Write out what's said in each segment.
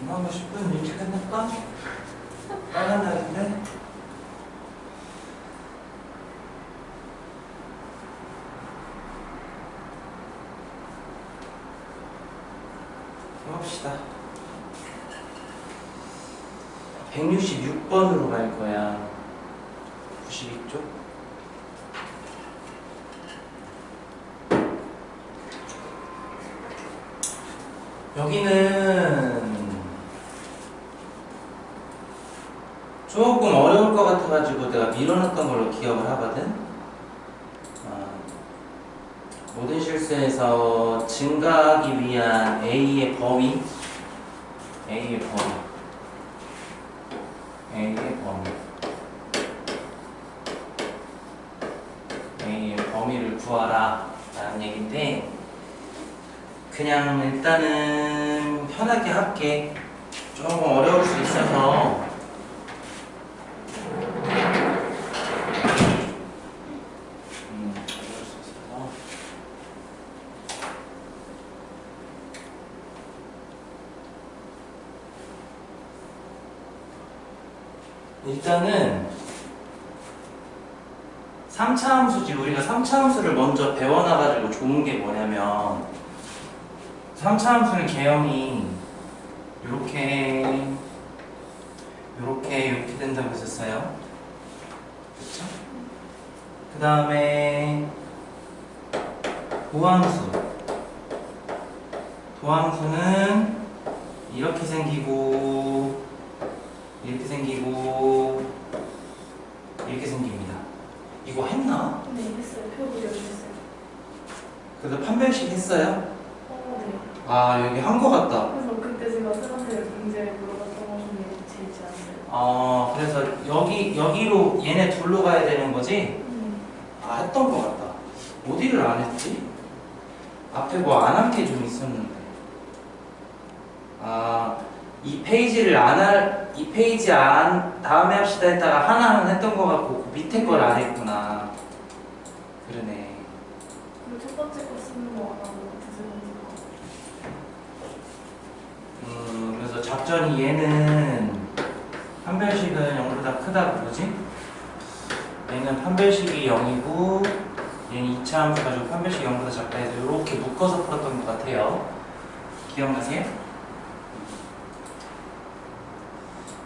하고 싶은 일찍 끝날까? 빨간 날인데? 해봅시다. 166번으로 갈 거야. 92쪽. 여기는 조금 어려울 것 같아가지고 내가 밀어놨던 걸로 기억을 하거든. 모든 실수에서 증가하기 위한 A의 범위, A의 범위를 구하라 라는 얘기인데, 그냥 일단은 편하게 할게. 조금 어려울 수 있어서. 일단은 3차 함수지. 우리가 3차 함수를 먼저 배워놔가지고 좋은 게 뭐냐면, 3차 함수는 개형이 요렇게 된다고 했었어요. 그쵸? 그 다음에 도함수는 이렇게 생기고 이렇게 생깁니다. 이거 했나? 네, 했어요. 표 그려주셨어요. 그래서 판별식 했어요? 네. 아, 여기 한 거 같다. 그래서 그때 제가 쌤한테 문제 물어봤던 거 중에 제일 있지 않아요? 그래서 여기로 얘네 둘로 가야 되는 거지? 아, 했던 거 같다. 어디를 안 했지? 앞에 뭐 안 한 게 좀 있었는데. 이 페이지 다음에 합시다 했다가 하나는 했던 거 같고 그 밑에 걸 안 했구나. 그러네. 그리고 첫 번째 거 쓰는 거 안 하고 두 번째 거. 그래서 작전이 얘는 판별식은 0보다 크다 그러지? 얘는 판별식이 0이고 얘는 2차 함수 가지고 판별식이 0보다 작다 해서 이렇게 묶어서 풀었던 것 같아요. 기억나세요?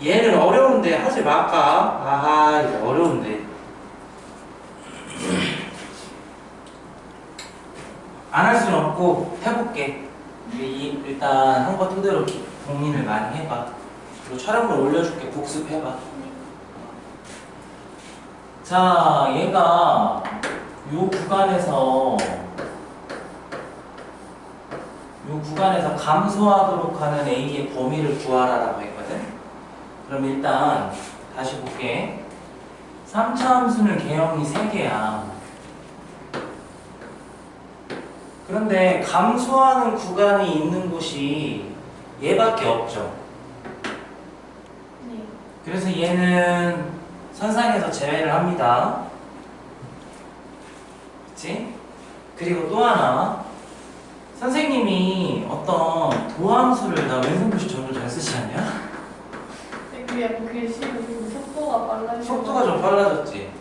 얘는 어려운데 하지 말까? 아하, 이거 어려운데. 안 할 수는 없고 해볼게. 일단 한 거 토대로 공인을 많이 해봐. 그리고 촬영을 올려줄게. 복습해봐. 자, 얘가 요 구간에서 감소하도록 하는 A의 범위를 구하라라고 했거든. 그럼 일단 다시 볼게. 3차 함수는 개형이 3개야. 그런데 감소하는 구간이 있는 곳이 얘밖에 없죠. 네. 그래서 얘는 선상에서 제외를 합니다. 그치? 그리고 또 하나, 선생님이 어떤 도함수를, 나 왼손글씨 점점 잘 쓰지 않냐? 네, 그게 약간 글씨가 좀 속도가 빨라지고. 속도가 좀 빨라졌지?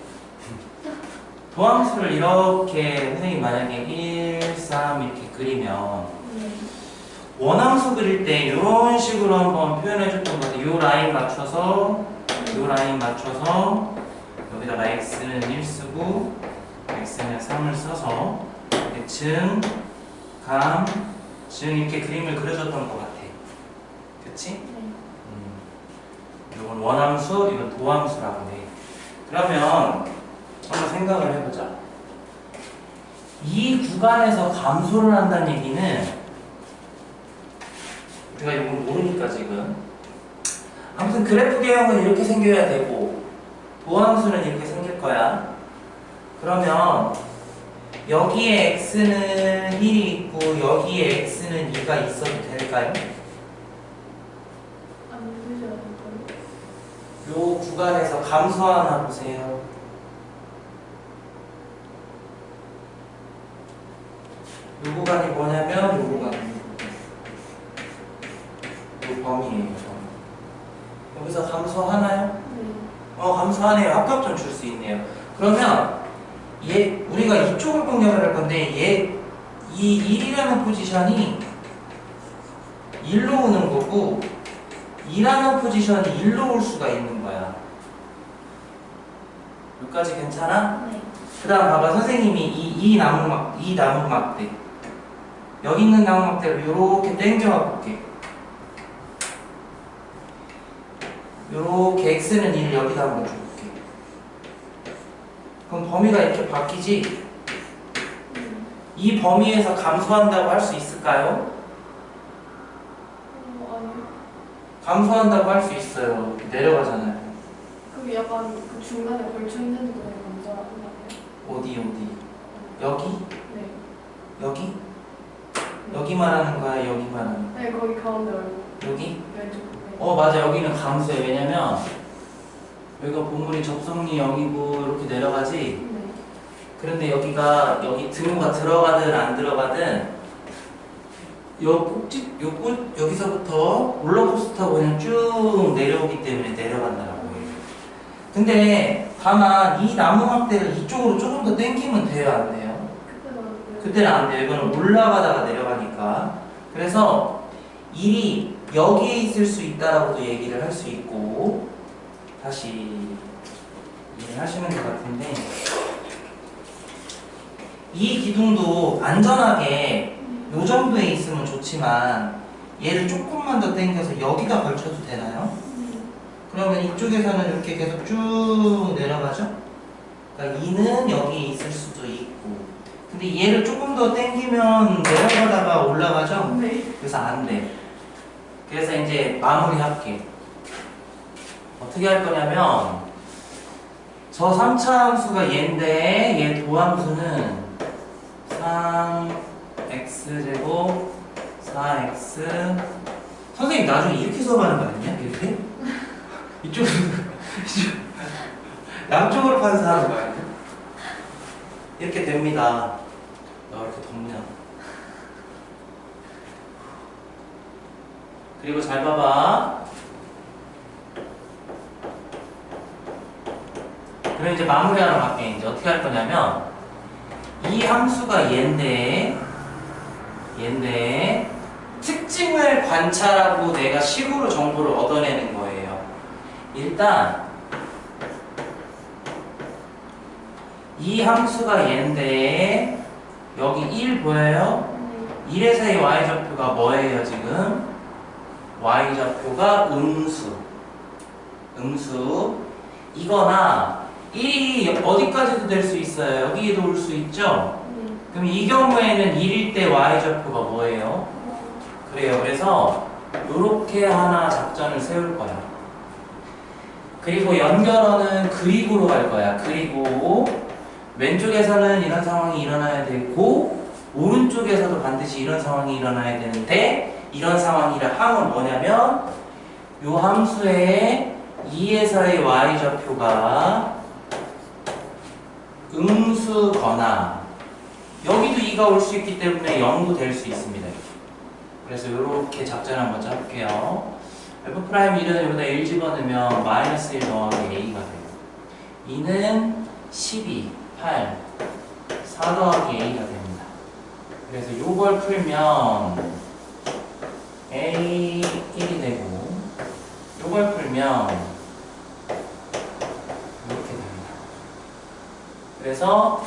도함수를 이렇게 선생님 만약에 1, 3 이렇게 그리면 원함수 그릴 때 이런 식으로 한번 표현해 줬던 것 같아요. 요 라인 맞춰서 여기다가 x는 1 쓰고 x는 3을 써서 이렇게 증, 감, 증 이렇게 그림을 그려줬던 것 같아. 그치? 네. 이건 원함수, 이건 도함수라고 해. 그러면 한번 생각을 해보자. 이 구간에서 감소를 한다는 얘기는 우리가 이건 모르니까 지금 아무튼 그래프 개형은 이렇게 생겨야 되고 도함수는 이렇게 생길 거야. 그러면 여기에 x는 1이 있고 여기에 x는 2가 있어도 될까요? 안 되지 않을까요? 요 구간에서 감소하나 보세요. 요 구간이 뭐냐면 요 구간, 요 범위예요. 감소하네요. 합격점 줄 수 있네요. 그러면 얘 우리가 이쪽을 공략을 할 건데 이 1이라는 포지션이 1로 오는 거고 2라는 포지션이 1로 올 수가 있는 거야. 여기까지 괜찮아? 네. 그 다음 봐봐. 선생님이 이 나무막대 여기 있는 나무막대를 이렇게 당겨가 볼게. 요렇게 x는 1 여기다 한번 줘볼게. 그럼 범위가 이렇게 바뀌지? 이 범위에서 감소한다고 할 수 있을까요? 아니요. 감소한다고 할 수 있어요. 내려가잖아요. 그럼 약간 그 중간에 걸쳐 있는 거에 먼저 하나요? 어디? 여기? 네. 여기? 여기 말하는 거야? 여기 말하는 거야? 네, 거기 가운데 얼굴. 여기? 왼쪽. 네. 맞아. 여기는 감소해. 왜냐면 여기가 보물이 접속리 여기고 이렇게 내려가지. 네. 그런데 여기 등호가 들어가든 안 들어가든 여기서부터 롤러코스터 타고 그냥 쭉 내려오기 때문에 내려간다라고 해요. 근데 다만 이 나무 막대를 이쪽으로 조금 더 당기면 돼요, 안 돼요? 그때는 안 돼요. 이거는 올라가다가 내려가니까. 그래서 1이 여기에 있을 수 있다라고도 얘기를 할 수 있고, 다시 이해하시는 것 같은데, 이 기둥도 안전하게 요 정도에 있으면 좋지만 얘를 조금만 더 당겨서 여기다 걸쳐도 되나요? 그러면 이쪽에서는 이렇게 계속 쭉 내려가죠? 그러니까 2는 여기에 있을 수도 있고, 근데 얘를 조금 더 당기면 내려가다가 올라가죠? 네. 그래서 안 돼. 그래서 이제 마무리할게. 어떻게 할 거냐면 저 3차 함수가 얘인데 얘 도함수는 3x제곱 4x. 선생님 나중에 이렇게 수업하는 거 아니냐? 이렇게? 이쪽으로 양쪽으로 판사하는 거 아니야? 이렇게 됩니다. 왜 이렇게 덥냐? 그리고 잘 봐봐. 그럼 이제 마무리하러 갈게. 이제 어떻게 할 거냐면 이 함수가 얘인데 특징을 관찰하고 내가 식으로 정보를 얻어내는 거예요. 일단 이 함수가 얘인데 여기 1 보여요? 1에서의 y좌표가 뭐예요 지금? y좌표가 음수 이거나 1이 어디까지도 될 수 있어요? 여기에도 올 수 있죠? 그럼 이 경우에는 1일 때 y좌표가 뭐예요? 그래요. 그래서 이렇게 하나 작전을 세울 거야. 그리고 연결어는 그리고로 갈 거야. 그리고 왼쪽에서는 이런 상황이 일어나야 되고 오른쪽에서도 반드시 이런 상황이 일어나야 되는데 이런 상황이라 함은 뭐냐면 요 함수의 2에서의 y좌표가 음수거나 여기도 2가 올 수 있기 때문에 0도 될 수 있습니다. 그래서 이렇게 작전 한번 짜볼게요. F'1은 여기다 1 집어넣으면 마이너스 1 더하기 A가 돼요. 2는 12, 8, 4 더하기 A가 됩니다. 그래서 이걸 풀면 A 1이 되고 이걸 풀면 이렇게 됩니다. 그래서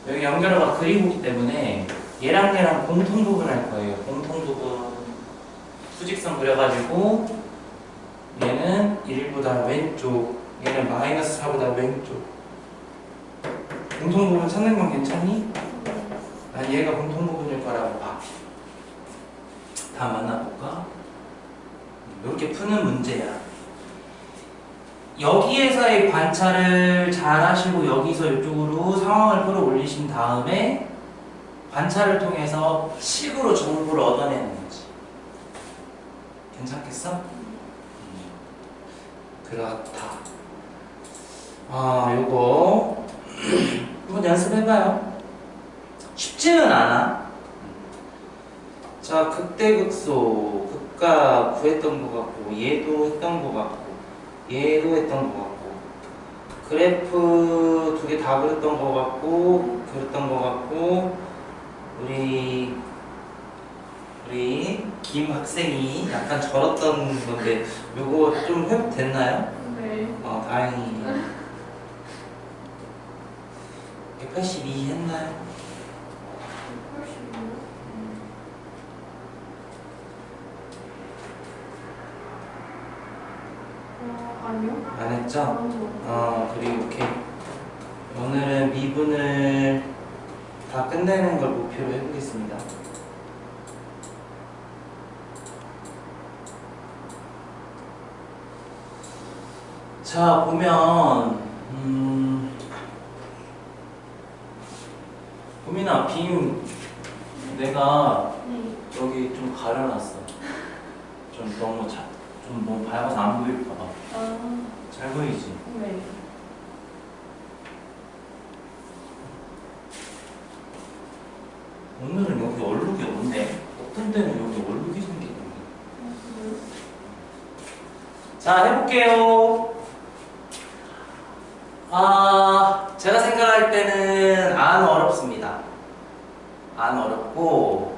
여기 연결어가 그리고기 때문에 얘랑 얘랑 공통부분 할 거예요. 공통부분 수직선 그려가지고 얘는 1보다 왼쪽, 얘는 마이너스 4보다 왼쪽. 공통부분 찾는 건 괜찮니? 난 얘가 공통부분일 거라고 봐. 다음 만나볼까? 이렇게 푸는 문제야. 여기에서의 관찰을 잘 하시고 여기서 이쪽으로 상황을 끌어올리신 다음에 관찰을 통해서 식으로 정보를 얻어내는 거지. 괜찮겠어? 그렇다. 요거 한번 연습해봐요. 쉽지는 않아. 자, 극대극소, 극가 구했던 것 같고 얘도 했던 것 같고 얘도 했던 것 같고 그래프 두 개 다 그렸던 거 같고 우리 김 학생이 약간 절었던 건데 요거 좀 회복됐나요? 네. 다행히 182 했나요? 185. 아니요. 안 했죠? 아니요. 그리고 이렇게 오늘은 미분을 다 끝내는 걸 목표로 해보겠습니다. 자, 보면 고민아, 빔 내가 네. 여기 좀 가려놨어. 좀 너무 밝아서 안 보일까봐. 잘 보이지? 네. 오늘은 여기 얼룩이 없네. 어떤 때는 여기 얼룩이 생기는데. 자, 해볼게요. 제가 생각할 때는 안 어렵습니다. 안 어렵고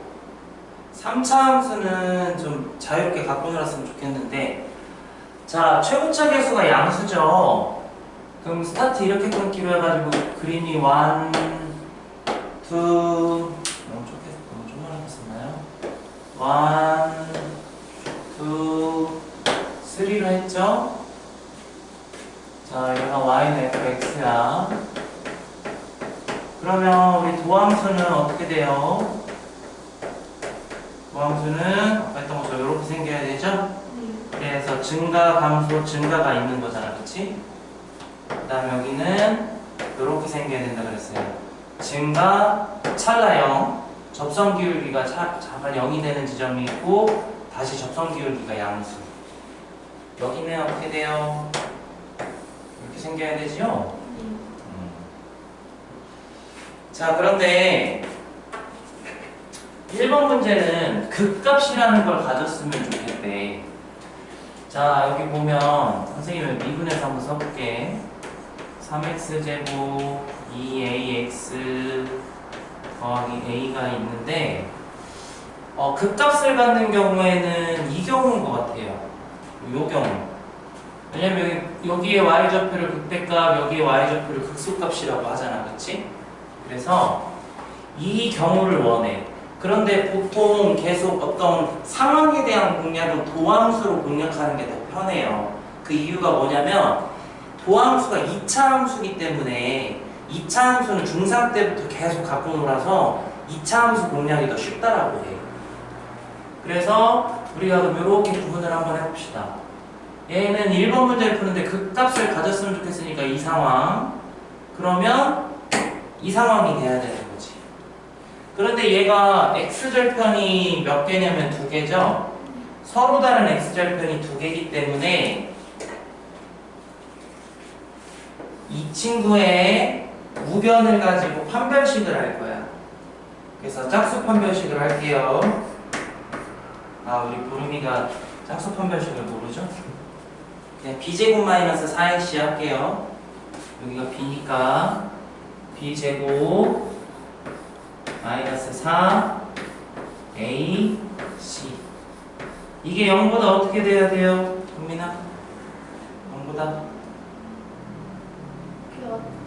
3차 함수는 좀 자유롭게 갖고 놀았으면 좋겠는데, 자, 최고차 계수가 양수죠. 그럼 스타트 이렇게 끊기로 해가지고 그림이 1, 2 너무 조그맣게 썼나요? 1, 2, 3로 했죠? 자, 얘가 y는 fx야. 그러면 우리 도함수는 어떻게 돼요? 도함수는 아까 했던 것처럼 이렇게 생겨야 되죠? 그래서 증가, 감소, 증가가 있는 거잖아, 그치? 그 다음에 여기는 이렇게 생겨야 된다 그랬어요. 증가, 찰나 0, 접선 기울기가 잠깐 0이 되는 지점이 있고, 다시 접선 기울기가 양수. 여기는 어떻게 돼요? 이렇게 생겨야 되죠? 자, 그런데 1번 문제는 극값이라는 걸 가졌으면 좋겠대. 자, 여기 보면 선생님을 미분해서 한번 써볼게. 3x제곱 2ax 더하기 a가 있는데 극값을 갖는 경우에는 이 경우인 것 같아요. 요 경우. 왜냐면 여기에 y좌표를 극대값, 여기에 y좌표를 극소값이라고 하잖아, 그치? 그래서 이 경우를 원해. 그런데 보통 계속 어떤 상황에 대한 공략은 도함수로 공략하는 게 더 편해요. 그 이유가 뭐냐면 도함수가 2차 함수이기 때문에 2차 함수는 중3 때부터 계속 갖고 놀아서 2차 함수 공략이 더 쉽다라고 해. 그래서 우리가 그럼 이렇게 구분을 한번 해봅시다. 얘는 1번 문제를 푸는데 극값을 가졌으면 좋겠으니까 이 상황. 그러면 이 상황이 돼야 되는 거지. 그런데 얘가 x절편이 몇 개냐면 2개죠? 서로 다른 x절편이 2개이기 때문에 이 친구의 우변을 가지고 판별식을 할 거야. 그래서 짝수 판별식을 할게요. 우리 보름이가 짝수 판별식을 모르죠? 그냥 b제곱 마이너스 4ac 할게요. 여기가 b니까 b제곱 마이너스 4 a c. 이게 0보다 어떻게 돼야 돼요? 국민아? 0보다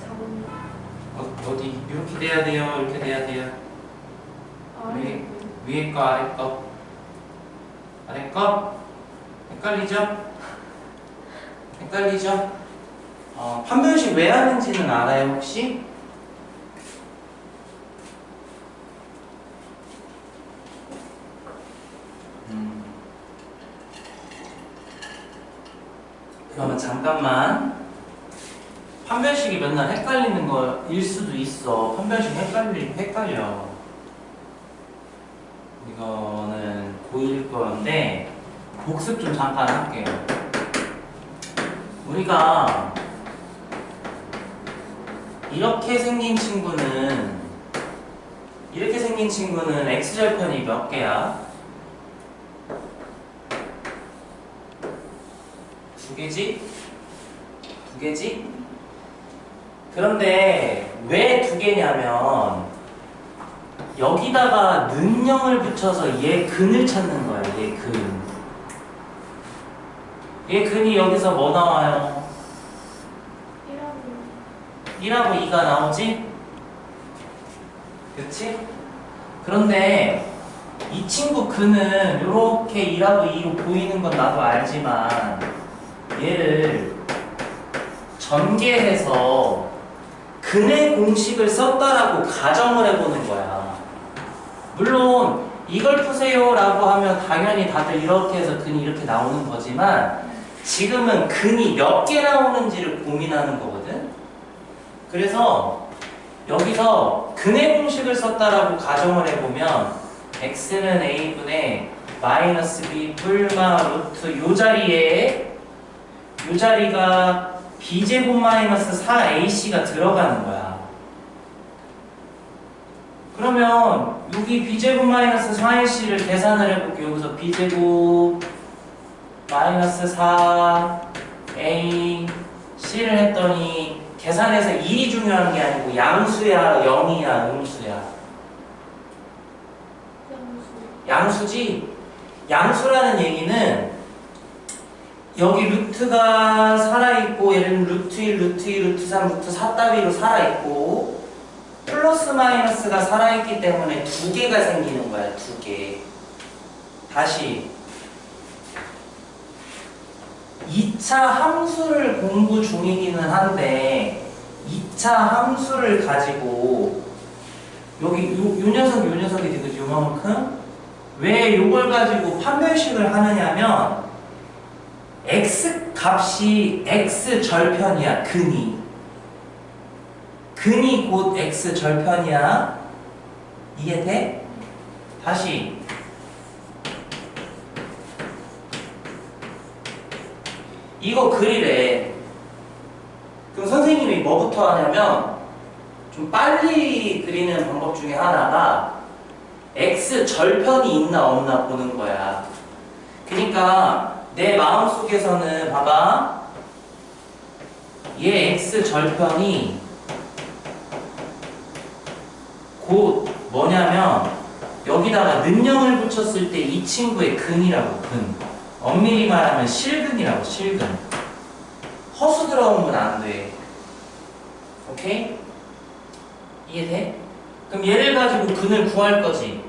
작은. 어디? 이렇게 돼야 돼요? 이렇게 돼야 돼요? 위에 거 아래 거? 아래 거? 헷갈리죠? 헷갈리죠? 판별식 왜 하는지는 알아요, 혹시? 그러면 잠깐만. 판별식이 맨날 헷갈리는 거일 수도 있어. 판별식 헷갈려. 이거는 고1 건데 복습 좀 잠깐 할게요. 우리가 이렇게 생긴 친구는 x절편이 몇 개야? 2개지? 2개지? 그런데 왜 두 개냐면 여기다가 는영을 붙여서 얘 근을 찾는 거야. 얘 근. 얘 근이 여기서 뭐 나와요? 1하고 2가 나오지? 그치? 그런데 이 친구 근은 이렇게 1하고 2로 보이는 건 나도 알지만 얘를 전개해서 근의 공식을 썼다라고 가정을 해보는 거야. 물론 이걸 푸세요 라고 하면 당연히 다들 이렇게 해서 근이 이렇게 나오는 거지만 지금은 근이 몇 개 나오는지를 고민하는 거거든. 그래서 여기서 근의 공식을 썼다라고 가정을 해보면 x는 a분의 마이너스 b 불마 루트 요 자리가 b제곱 마이너스 4ac가 들어가는 거야. 그러면 여기 b제곱 마이너스 4ac를 계산을 해볼게요. 여기서 b제곱 마이너스 4ac를 했더니 계산해서 1이 중요한 게 아니고 양수야, 0이야, 음수야? 양수지? 양수라는 얘기는 여기 루트가 살아있고 얘를 루트 1, 루트 2, 루트 3, 루트 4 따위로 살아있고 플러스 마이너스가 살아있기 때문에 두 개가 생기는 거야. 두 개. 다시 2차 함수를 공부 중이기는 한데 2차 함수를 가지고 여기 요 녀석이 되겠지. 요만큼 왜 요걸 가지고 판별식을 하느냐면 x 값이 x 절편이야. 근이 곧 x 절편이야. 이해돼? 다시 이거 그리래. 그럼 선생님이 뭐부터 하냐면 좀 빨리 그리는 방법 중에 하나가 x 절편이 있나 없나 보는 거야. 그러니까 내 마음속에서는 봐봐. 얘 x 절편이 곧 뭐냐면 여기다가 는영을 붙였을 때 이 친구의 근이라고. 근. 엄밀히 말하면 실근이라고. 실근. 허수 들어오면 안 돼. 오케이? 이해돼? 그럼 얘를 가지고 근을 구할 거지.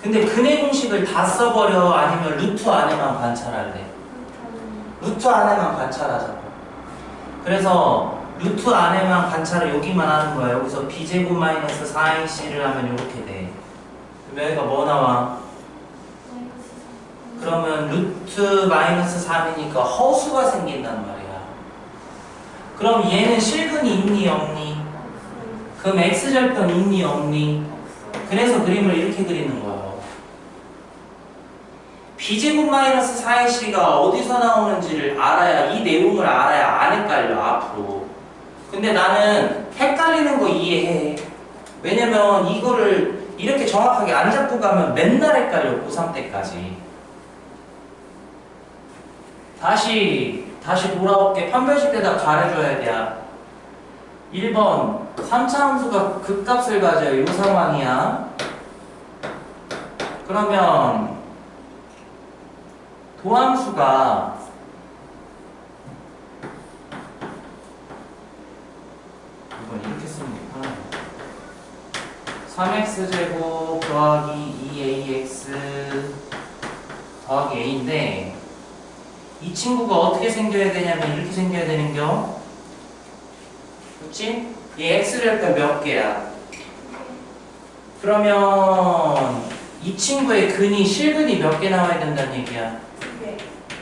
근데 근의 공식을 다 써버려? 아니면 루트 안에만 관찰할래? 루트 안에만 관찰하자고. 그래서 루트 안에만 관찰을 여기만 하는 거야. 여기서 b제곱 마이너스 4ac를 하면 이렇게 돼. 그럼 여기가 뭐 나와? 그러면 루트 마이너스 3이니까 허수가 생긴단 말이야. 그럼 얘는 실근이 있니 없니? 그럼 x절편 있니 없니? 그래서 그림을 이렇게 그리는 거예요. b제곱 마이너스 4ac가 어디서 나오는지를 알아야, 이 내용을 알아야 안 헷갈려 앞으로. 근데 나는 헷갈리는 거 이해해. 왜냐면 이거를 이렇게 정확하게 안 잡고 가면 맨날 헷갈려. 고3 때까지. 다시 돌아올게. 판별식 때다 가려줘야 돼. 1번 3차 함수가 극값을 가져요. 이 상황이야. 그러면 도함수가 이건 이렇게 씁니까? 3x제곱 더하기 2ax 더하기 a인데 이 친구가 어떻게 생겨야 되냐면 이렇게 생겨야 되는겨. 그렇지? 이 x절편 몇 개야? 그러면 이 친구의 근이 실근이 몇 개 나와야 된다는 얘기야? 2개.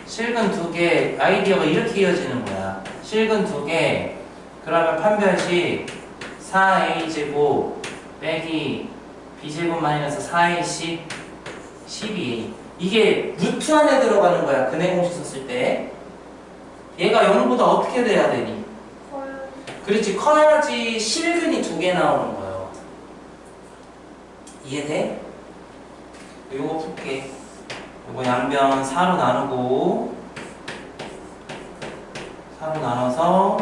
실근 2개. 아이디어가 이렇게 이어지는 거야. 실근 2개. 그러면 판별식 4a제곱 빼기 b제곱 마이너스 4ac 12a. 이게 루트 안에 들어가는 거야. 근의 공식 썼을 때. 얘가 0보다 어떻게 돼야 되니? 그렇지. 커야지 실근이 2개 나오는 거예요. 이해돼? 요거 풀게. 요거 양변 4로 나누고 4로 나눠서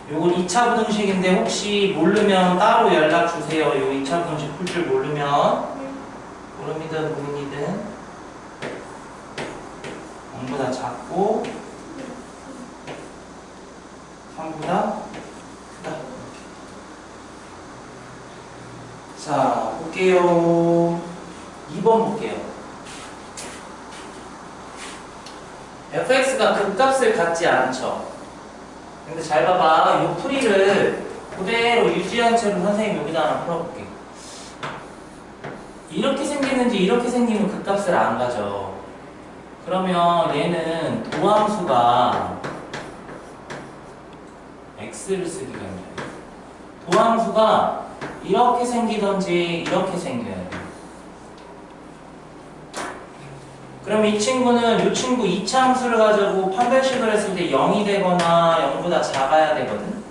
요건 2차 부등식인데 혹시 모르면 따로 연락 주세요. 요 2차 부등식 풀 줄 모르면. 모릅니다, 고민이든. 0보다 작고 3보다 크다. 자, 볼게요. 2번 볼게요. fx가 극값을 갖지 않죠. 근데 잘 봐봐. 이 풀이를 그대로 유지한 채로 선생님 여기다 하나 풀어볼게. 이렇게 생기는지 이렇게 생기면 극값을 안 가져. 그러면 얘는 도함수가 x를 쓰기가 힘들어요. 도함수가 이렇게 생기던지 이렇게 생겨야 돼. 그럼 이 친구는 이 친구 2차 함수를 가지고 판별식을 했을 때 0이 되거나 0보다 작아야 되거든?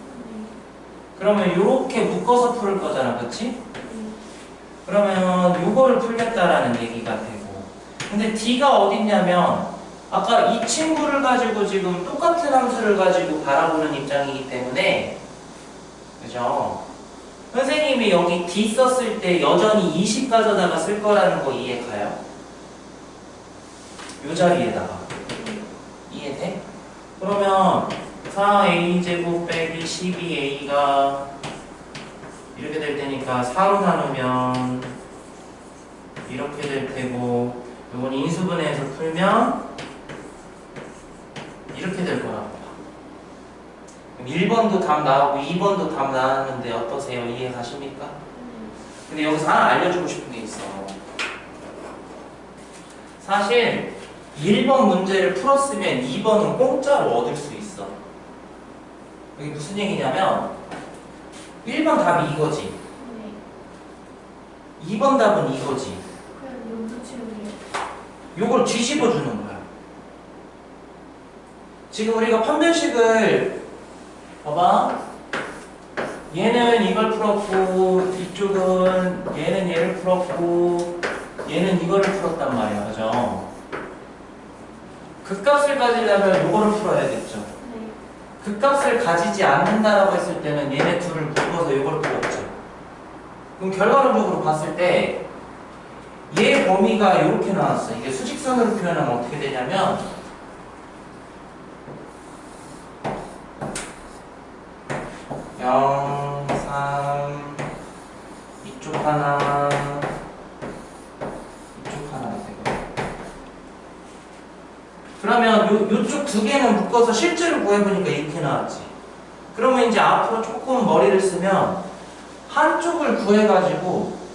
그러면 이렇게 묶어서 풀 거잖아, 그치? 그러면 요거를 풀겠다라는 얘기가 되고. 근데 D가 어딨냐면 아까 이 친구를 가지고 지금 똑같은 함수를 가지고 바라보는 입장이기 때문에, 그죠? 선생님이 여기 D 썼을 때 여전히 20 가져다가 쓸 거라는 거 이해 가요? 요 자리에다가. 이해돼? 그러면 4a제곱 빼기 12a가 이렇게 될 테니까 4로 나누면 이렇게 될 테고, 이건 인수분해해서 풀면 이렇게 될 거라고 봐. 1번도 답 나오고 2번도 답 나왔는데 어떠세요? 이해 가십니까? 근데 여기서 하나 알려주고 싶은 게 있어. 사실 1번 문제를 풀었으면 2번은 공짜로 얻을 수 있어. 이게 무슨 얘기냐면 1번 답이 이거지. 2번 답은 이거지. 요걸 뒤집어 주는 거야. 지금 우리가 판별식을 봐봐. 얘는 이걸 풀었고 이쪽은 얘는 얘를 풀었고 얘는 이거를 풀었단 말이야. 그죠? 극값을 가지려면 요거를 풀어야겠죠. 극값을 가지지 않는다라고 했을 때는 얘네 둘을 묶어서 요걸 풀었죠. 그럼 결과론적으로 봤을 때 얘 범위가 이렇게 나왔어. 이게 수직선으로 표현하면 어떻게 되냐면 0, 3 이쪽 하나 이쪽 하나 되고, 그러면 요쪽 두 개는 묶어서 실제로 구해보니까 이렇게 나왔지. 그러면 이제 앞으로 조금 머리를 쓰면 한쪽을 구해가지고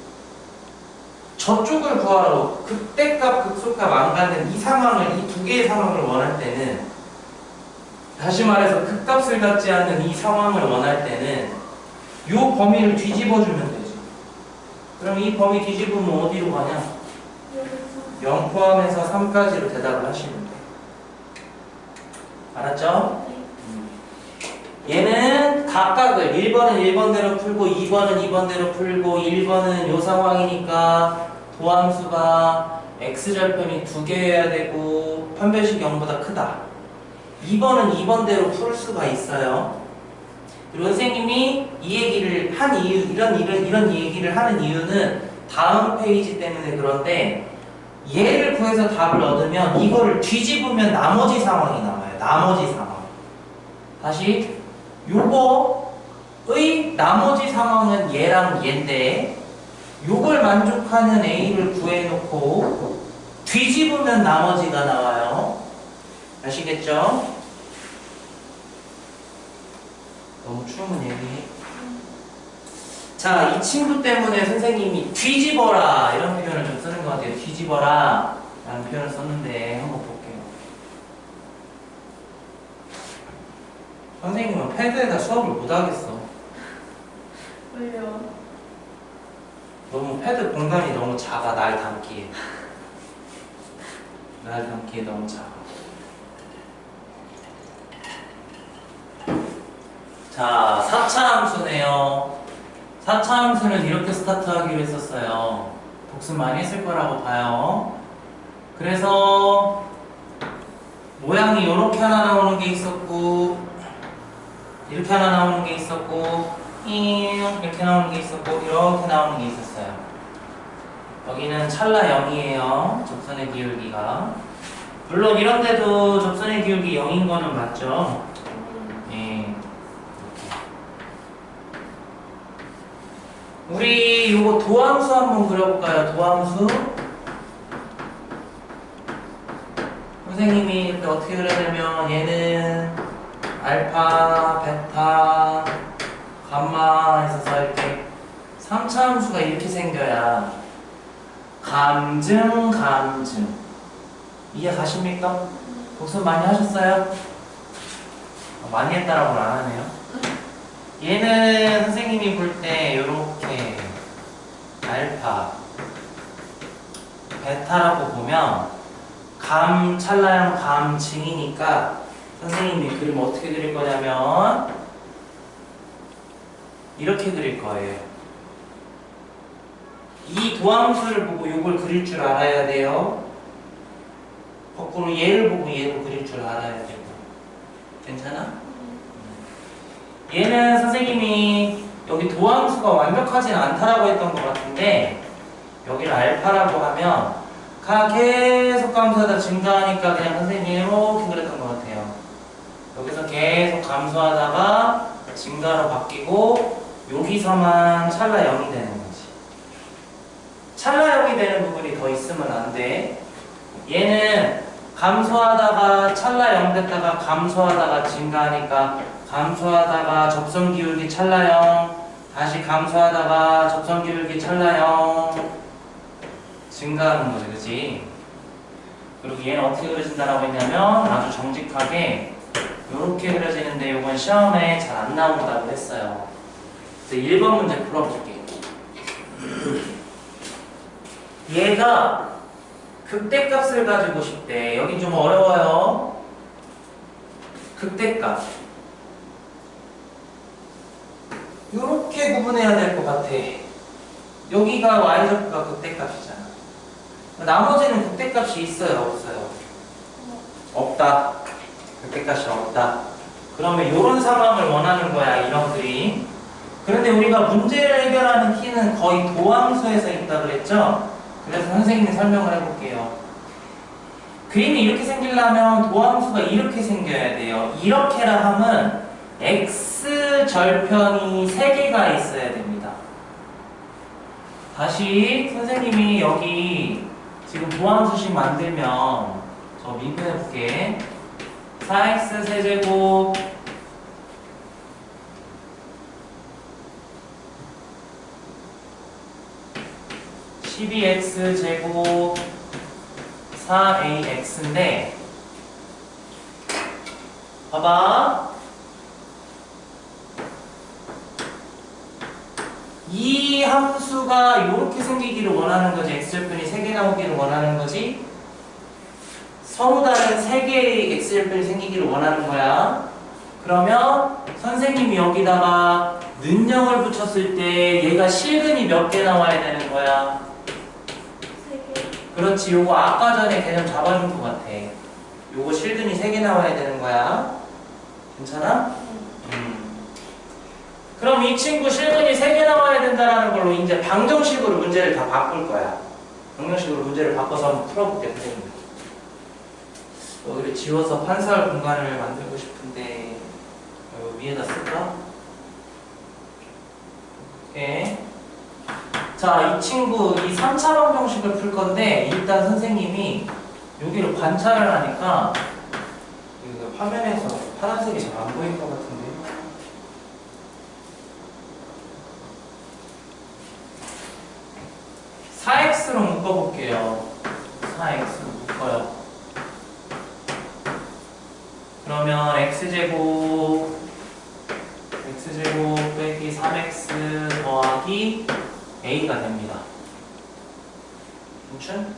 저쪽을 구하러 극대값, 극소값 안 갖는 이 상황을, 이 두 개의 상황을 원할 때는, 다시 말해서 극값을 갖지 않는 이 상황을 원할 때는 이 범위를 뒤집어주면 되지. 그럼 이 범위 뒤집으면 어디로 가냐? 0 포함해서 3까지로 대답을 하시면 돼. 알았죠? 얘는 각각을 1번은 1번대로 풀고 2번은 2번대로 풀고 1번은 요 상황이니까 도함수가 x절편이 2개여야 되고 판별식 0보다 크다. 2번은 2번대로 풀 수가 있어요. 그리고 선생님이 이 얘기를 한 이유, 이런 얘기를 하는 이유는 다음 페이지 때문에 그런데, 얘를 구해서 답을 얻으면 이거를 뒤집으면 나머지 상황이 나와요. 나머지 상황. 다시 요거의 나머지 상황은 얘랑 얘인데 요걸 만족하는 A를 구해놓고 뒤집으면 나머지가 나와요. 아시겠죠? 너무 추운 얘기. 자, 이 친구 때문에 선생님이 뒤집어라 이런 표현을 좀 쓰는 것 같아요. 뒤집어라 라는 표현을 썼는데 한번 볼게요. 선생님은 패드에다 수업을 못하겠어. 왜요? 너무 패드 공간이 너무 작아. 날 담기에 너무 작아. 자, 4차 함수네요. 4차 함수는 이렇게 스타트하기로 했었어요. 복습 많이 했을 거라고 봐요. 그래서 모양이 이렇게 하나 나오는 게 있었고 이렇게 하나 나오는 게 있었고 이렇게 나오는 게 있었고 이렇게 나오는 게 있었어요. 여기는 찰나 0이에요. 접선의 기울기가. 물론 이런데도 접선의 기울기 0인 거는 맞죠? 예. 우리 요거 도함수 한번 그려볼까요? 도함수. 선생님이 이렇게 어떻게 그려야 되면 얘는 알파, 베타, 감마 있어서 이렇게 3차 함수가 이렇게 생겨야 감증. 이해 가십니까? 복습 많이 하셨어요? 많이 했다라고는 안 하네요. 얘는 선생님이 볼 때 이렇게 알파, 베타라고 보면 감, 찰나형 감증이니까 선생님이 그림 어떻게 그릴 거냐면 이렇게 그릴 거예요. 이 도함수를 보고 이걸 그릴 줄 알아야 돼요. 거꾸로 얘를 보고 얘를 그릴 줄 알아야 되고. 괜찮아? 얘는 선생님이 여기 도함수가 완벽하진 않다라고 했던 것 같은데 여기를 알파라고 하면 가 계속 감소하다 증가하니까 그냥 선생님이 이렇게 그렸던 것 같아요. 여기서 계속 감소하다가 증가로 바뀌고 여기서만 찰나 0이 되는 거지. 찰나 0이 되는 부분이 더 있으면 안 돼. 얘는 감소하다가 찰나 0 됐다가 감소하다가 증가하니까 감소하다가 접선 기울기 찰나 0 다시 감소하다가 접선 기울기 찰나 0 증가하는 거지, 그치? 그리고 얘는 어떻게 그려진다라고 했냐면 아주 정직하게 이렇게 그려지는데 이건 시험에 잘 안 나온다고 했어요. 그래서 1번 문제 풀어볼게. 얘가 극대값을 가지고 싶대. 여기 좀 어려워요. 극대값. 이렇게 구분해야 될 것 같아. 여기가 y좌표가 극대값이잖아. 나머지는 극대값이 있어요, 없어요? 없다. 극대값이 없다. 그러면 이런 상황을 원하는 거야, 이런 그림. 그런데 우리가 문제를 해결하는 키는 거의 도함수에서 있다 그랬죠? 그래서 선생님이 설명을 해볼게요. 그림이 이렇게 생기려면 도함수가 이렇게 생겨야 돼요. 이렇게라 하면 x절편이 3개가 있어야 됩니다. 다시 선생님이 여기 지금 도함수식 만들면 저 민폐해볼게. 4x 세제곱 (12x) 제곱 4ax인데 봐봐, 이 함수가 이렇게 생기기를 원하는 거지. x절편이 3개 나오기를 원하는 거지. 서로 다른 3개의 x절편이 생기기를 원하는 거야. 그러면 선생님이 여기다가 는영을 붙였을 때 얘가 실근이 몇 개 나와야 되는 거야? 3개. 그렇지. 요거 아까 전에 개념 잡아준 것 같아. 요거 실근이 3개 나와야 되는 거야. 괜찮아? 그럼 이 친구 실근이 3개 나와야 된다는 걸로 이제 방정식으로 문제를 다 바꿀 거야. 방정식으로 문제를 바꿔서 한번 풀어볼게, 선생님. 여기를 지워서 판사할 공간을 만들고 싶은데 위에다 쓸까? 오케이. 자, 이 친구 이 3차 방정식을 풀 건데 일단 선생님이 여기를 관찰을 하니까 여기가 화면에서 파란색이 잘 안 보일 것 같은데 4x로 묶어볼게요. 4x로 묶어요. 그러면 x제곱 빼기 3x 더하기 a가 됩니다. 괜찮?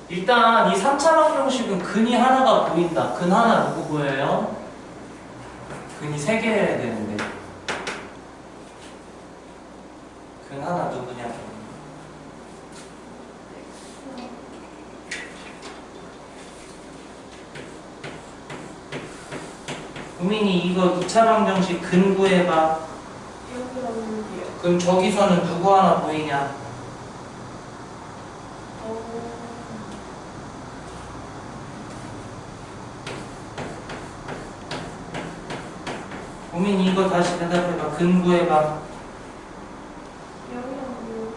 일단 이 3차 방정식은 근이 하나가 보인다. 근 하나 누구 보여요? 근이 3개여야 되는데 근 하나 누구냐? 우민이 이거 2차 방정식 근 구해봐. 여기랑 여기요. 그럼 저기서는 누구 하나 보이냐? 우민이 이거 다시 대답해봐. 근 구해봐. 여기랑 여기.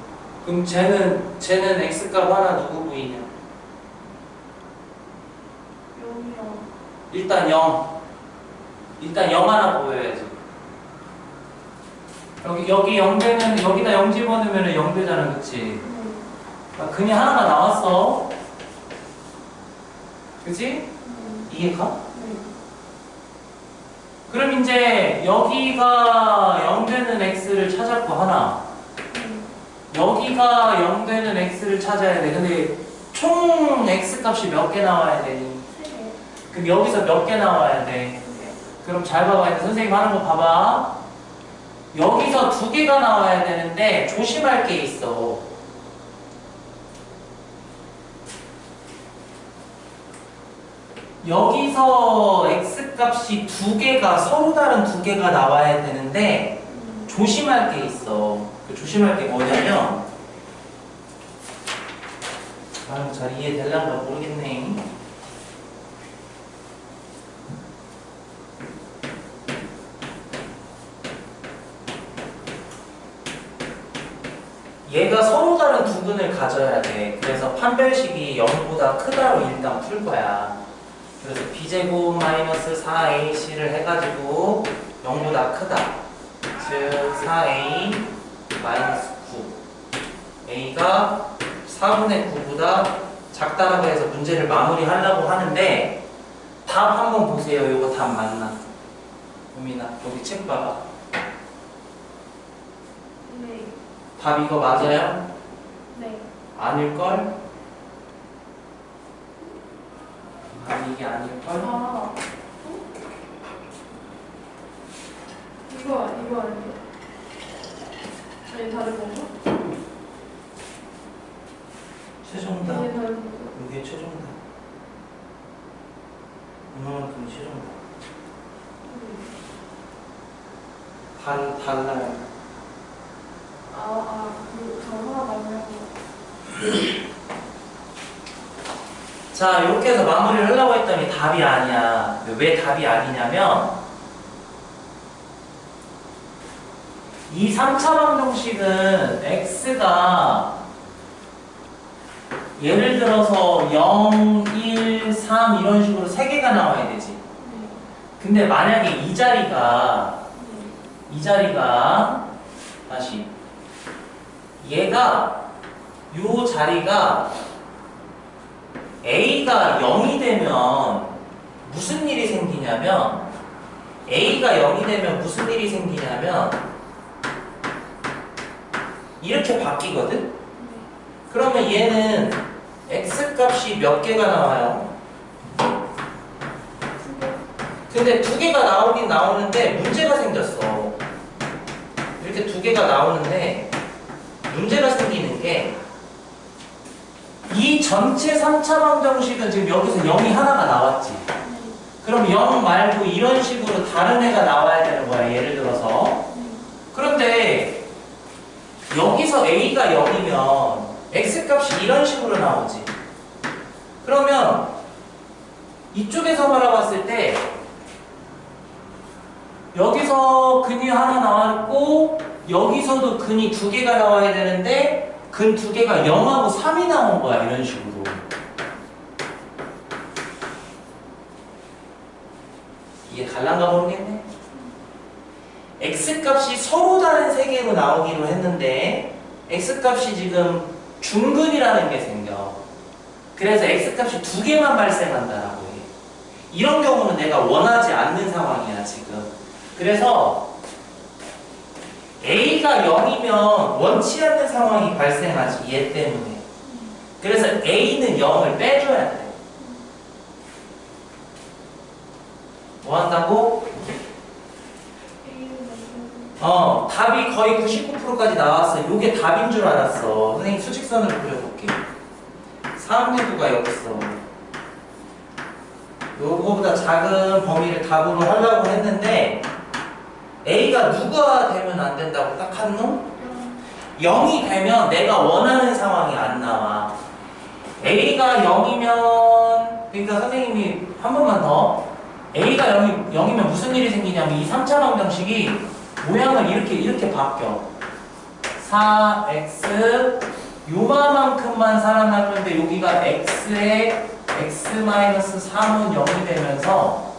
그럼 쟤는 x값 하나 누구 보이냐? 여기랑. 일단 0. 일단 0 하나 보여야지. 여기 0 되면 여기다 0 집어넣으면 0 되잖아, 그치? 아, 근이 하나가 나왔어. 그치? 이해가? 네. 그럼 이제 여기가 0 되는 x를 찾았고 하나. 여기가 0 되는 x를 찾아야 돼. 근데 총 x 값이 몇 개 나와야 되니? 3개. 그럼 여기서 몇 개 나와야 돼? 그럼 잘 봐봐. 이제 선생님 하는 거 봐봐. 여기서 2개가 나와야 되는데 조심할 게 있어. 여기서 x값이 2개가 서로 다른 2개가 나와야 되는데 조심할 게 있어. 그 조심할 게 뭐냐면 잘 이해될란가 모르겠네. 얘가 서로 다른 두 근을 가져야 돼. 그래서 판별식이 0보다 크다로 일단 풀 거야. 그래서 b제곱 마이너스 4ac를 해가지고 0보다 크다. 즉 4a 마이너스 9. a가 4분의 9보다 작다라고 해서 문제를 마무리하려고 하는데 답 한번 보세요. 이거 답 맞나? 우민아 여기 책 봐봐. 네. 답 이거 맞아요? 네. 아닐걸? 답이 이게 아닐걸? 아. 이거 아니에요? 아니 다른 건가? 최종답. 이게 다른 건가? 이게 최종답. 이만큼 최종답. 달라요. 저 하나 남냐고. 자, 이렇게 해서 마무리를 하려고 했더니 답이 아니야. 왜 답이 아니냐면 이 3차 방정식은 x가 예를 들어서 0, 1, 3 이런 식으로 3개가 나와야 되지. 네. 근데 만약에 이 자리가 다시 얘가 요 자리가 A가 0이 되면 무슨 일이 생기냐면 A가 0이 되면 무슨 일이 생기냐면 이렇게 바뀌거든? 그러면 얘는 X값이 몇 개가 나와요? 근데 2개가 나오긴 나오는데 문제가 생겼어. 이렇게 2개가 나오는데 문제가 생기는 게 이 전체 3차 방정식은 지금 여기서 0이 하나가 나왔지. 그럼 0 말고 이런 식으로 다른 애가 나와야 되는 거야. 예를 들어서. 그런데 여기서 A가 0이면 X값이 이런 식으로 나오지. 그러면 이쪽에서 바라봤을 때 여기서 근이 하나 나왔고 여기서도 근이 2개가 나와야 되는데 근 2개가 0하고 3이 나온 거야. 이런 식으로. 이게 갈란가 모르겠네. X값이 서로 다른 3개로 나오기로 했는데 X값이 지금 중근이라는 게 생겨. 그래서 X값이 2개만 발생한다라고 해. 이런 경우는 내가 원하지 않는 상황이야 지금. 그래서 A가 0이면 원치 않는 상황이 발생하지. 얘 때문에. 그래서 A는 0을 빼줘야 돼. 뭐 한다고? 답이 거의 99%까지 나왔어. 요게 답인 줄 알았어. 선생님 수직선으로 그려볼게. 3내부가 여기 있어. 요거보다 작은 범위를 답으로 하려고 했는데 A가 누가 되면 안 된다고 딱 한 놈? 0이 되면 내가 원하는 상황이 안 나와. A가 0이면 그러니까 선생님이 한 번만 더 A가 0이면 무슨 일이 생기냐면 이 3차 방정식이 모양을 이렇게 바뀌어. 4x 요만큼만 살아남는데 여기가 x에 x-3은 0이 되면서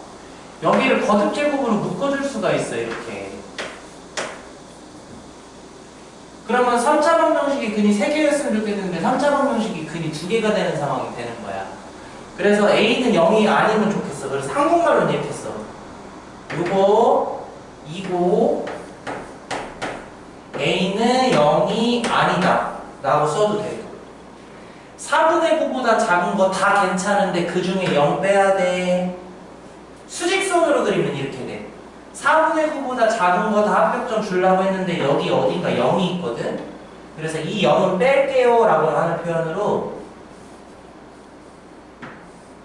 여기를 거듭제곱으로 묶어줄 수가 있어 이렇게. 그러면 3차 방정식이 근이 3개였으면 좋겠는데 3차 방정식이 근이 2개가 되는 상황이 되는 거야. 그래서 A는 0이 아니면 좋겠어. 그래서 한국말로는 이렇게 써. 요거 이고 A는 0이 아니다 라고 써도 되고 4분의 9보다 작은 거 다 괜찮은데 그 중에 0 빼야 돼. 수직선으로 그리면 이렇게 돼. 4분의 9보다 작은 거 다 합격점 주려고 했는데 여기 어딘가 0이 있거든. 그래서 이 0은 뺄게요 라고 하는 표현으로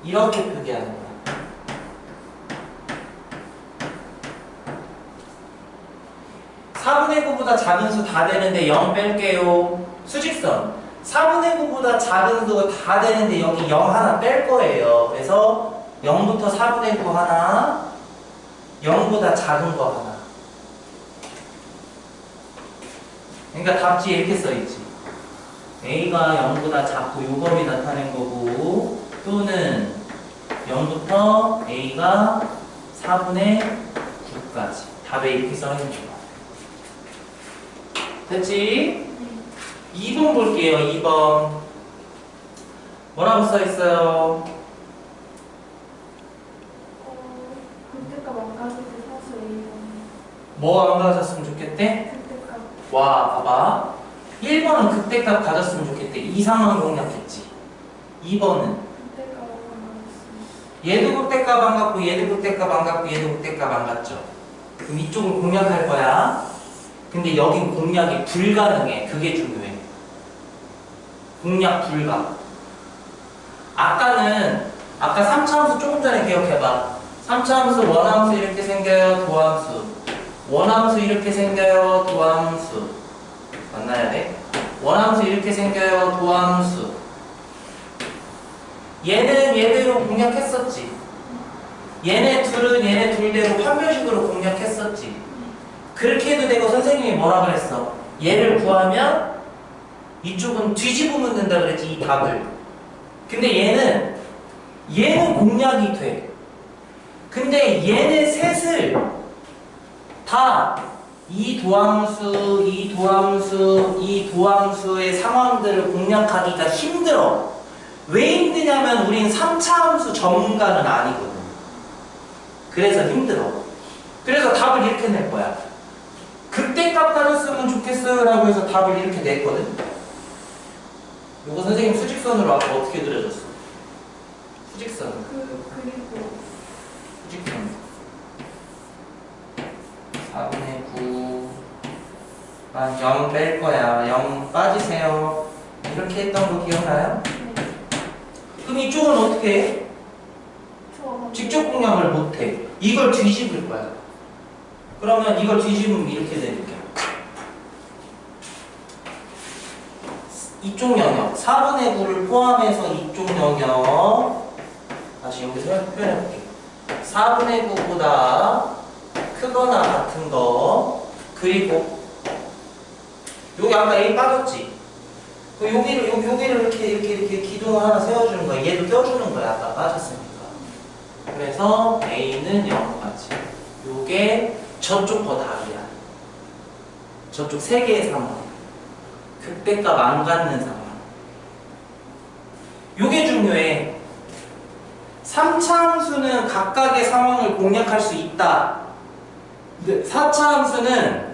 이렇게 표기하는 거야. 4분의 9보다 작은 수 다 되는데 0 뺄게요. 수직선. 4분의 9보다 작은 수 다 되는데 여기 0 하나 뺄 거예요. 그래서 0부터 4분의 9 하나, 0보다 작은 거 하나. 그러니까 답지에 이렇게 써있지. A가 0보다 작고 요 범위 나타낸 거고 또는 0부터 A가 4분의 9까지. 답에 이렇게 써있는 거야. 됐지? 2번 볼게요. 2번. 뭐라고 써있어요? 극대값 안 가질 때 사수 A는 뭐 안 가졌으면 좋겠대? 극대값 와, 봐봐. 1번은 극대값 가졌으면 좋겠대. 이 상황 공략했지. 2번은 극대값 안 가졌으면 얘도 극대값 안 갖고 얘도 극대값 안 갖고 얘도 극대값 안 갖죠. 그럼 이쪽을 공략할 거야. 근데 여긴 공략이 불가능해. 그게 중요해. 공략 불가. 아까 3차 함수 조금 전에 기억해봐. 3차 함수 원함수 이렇게 생겨요. 도함수. 원함수 이렇게 생겨요. 도함수. 만나야 돼? 원함수 이렇게 생겨요. 도함수. 얘는 얘대로 공략했었지. 얘네 둘은 얘네 둘대로 판별식으로 공략했었지. 그렇게 해도 되고 선생님이 뭐라 그랬어? 얘를 구하면 이쪽은 뒤집으면 된다 그랬지. 이 답을. 근데 얘는 공략이 돼. 근데 얘네 셋을 다 이 도함수, 이 도함수, 이 도함수의 상황들을 공략하기가 힘들어. 왜 힘드냐면 우린 3차 함수 전문가는 아니거든. 그래서 힘들어. 그래서 답을 이렇게 낼 거야. 극대값 가졌으면 좋겠어요 라고 해서 답을 이렇게 냈거든. 이거 선생님 수직선으로 아까 어떻게 그려줬어? 수직선. 그리고 수직선. 4분의 9만 0 뺄 거야. 0 빠지세요. 이렇게 했던 거 기억나요? 네. 그럼 이쪽은 어떻게 해? 직접 공략을 못해. 이걸 뒤집을 거야. 그러면 이걸 뒤집으면 이렇게 되니까 이쪽 영역 4분의 9를 포함해서 이쪽 영역 다시 여기서 표현해볼게. 4분의 9보다 크거나 같은 거 그리고 여기 아까 A 빠졌지? 여기를 이렇게 기둥을 하나 세워주는 거야. 얘도 껴주는 거야. 아까 빠졌으니까. 그래서 A는 0까지. 요게 저쪽 거 답이야. 저쪽 세 개의 상황. 극대값 안 갖는 상황. 요게 중요해. 3차 함수는 각각의 상황을 공략할 수 있다. 4차 함수는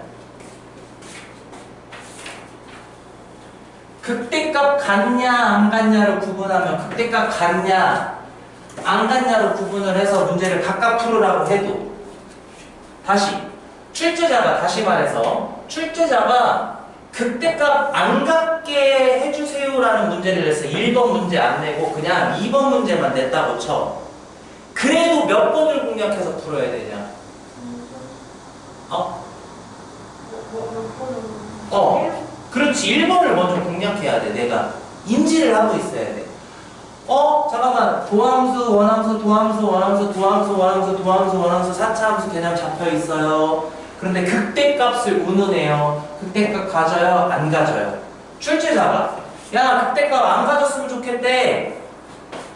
극대값 같냐 안 같냐를 구분하면 극대값 같냐 안 같냐로 구분을 해서 문제를 각각 풀으라고 해도 다시 말해서 출제자가 극대값 안 갖게 해주세요라는 문제를 냈어. 1번 문제 안 내고 그냥 2번 문제만 냈다고 쳐. 그래도 몇 번을 공략해서 풀어야 되냐? 어? 그렇지. 1번을 먼저 공략해야 돼. 내가 인지를 하고 있어야 돼. 잠깐만. 도함수, 원함수, 도함수, 원함수, 도함수, 원함수, 도함수, 원함수, 4차 함수 개념 잡혀 있어요. 그런데 극대값을 운운해요. 극대값 가져요? 안 가져요? 출제자가 야, 극대값 안 가졌으면 좋겠대.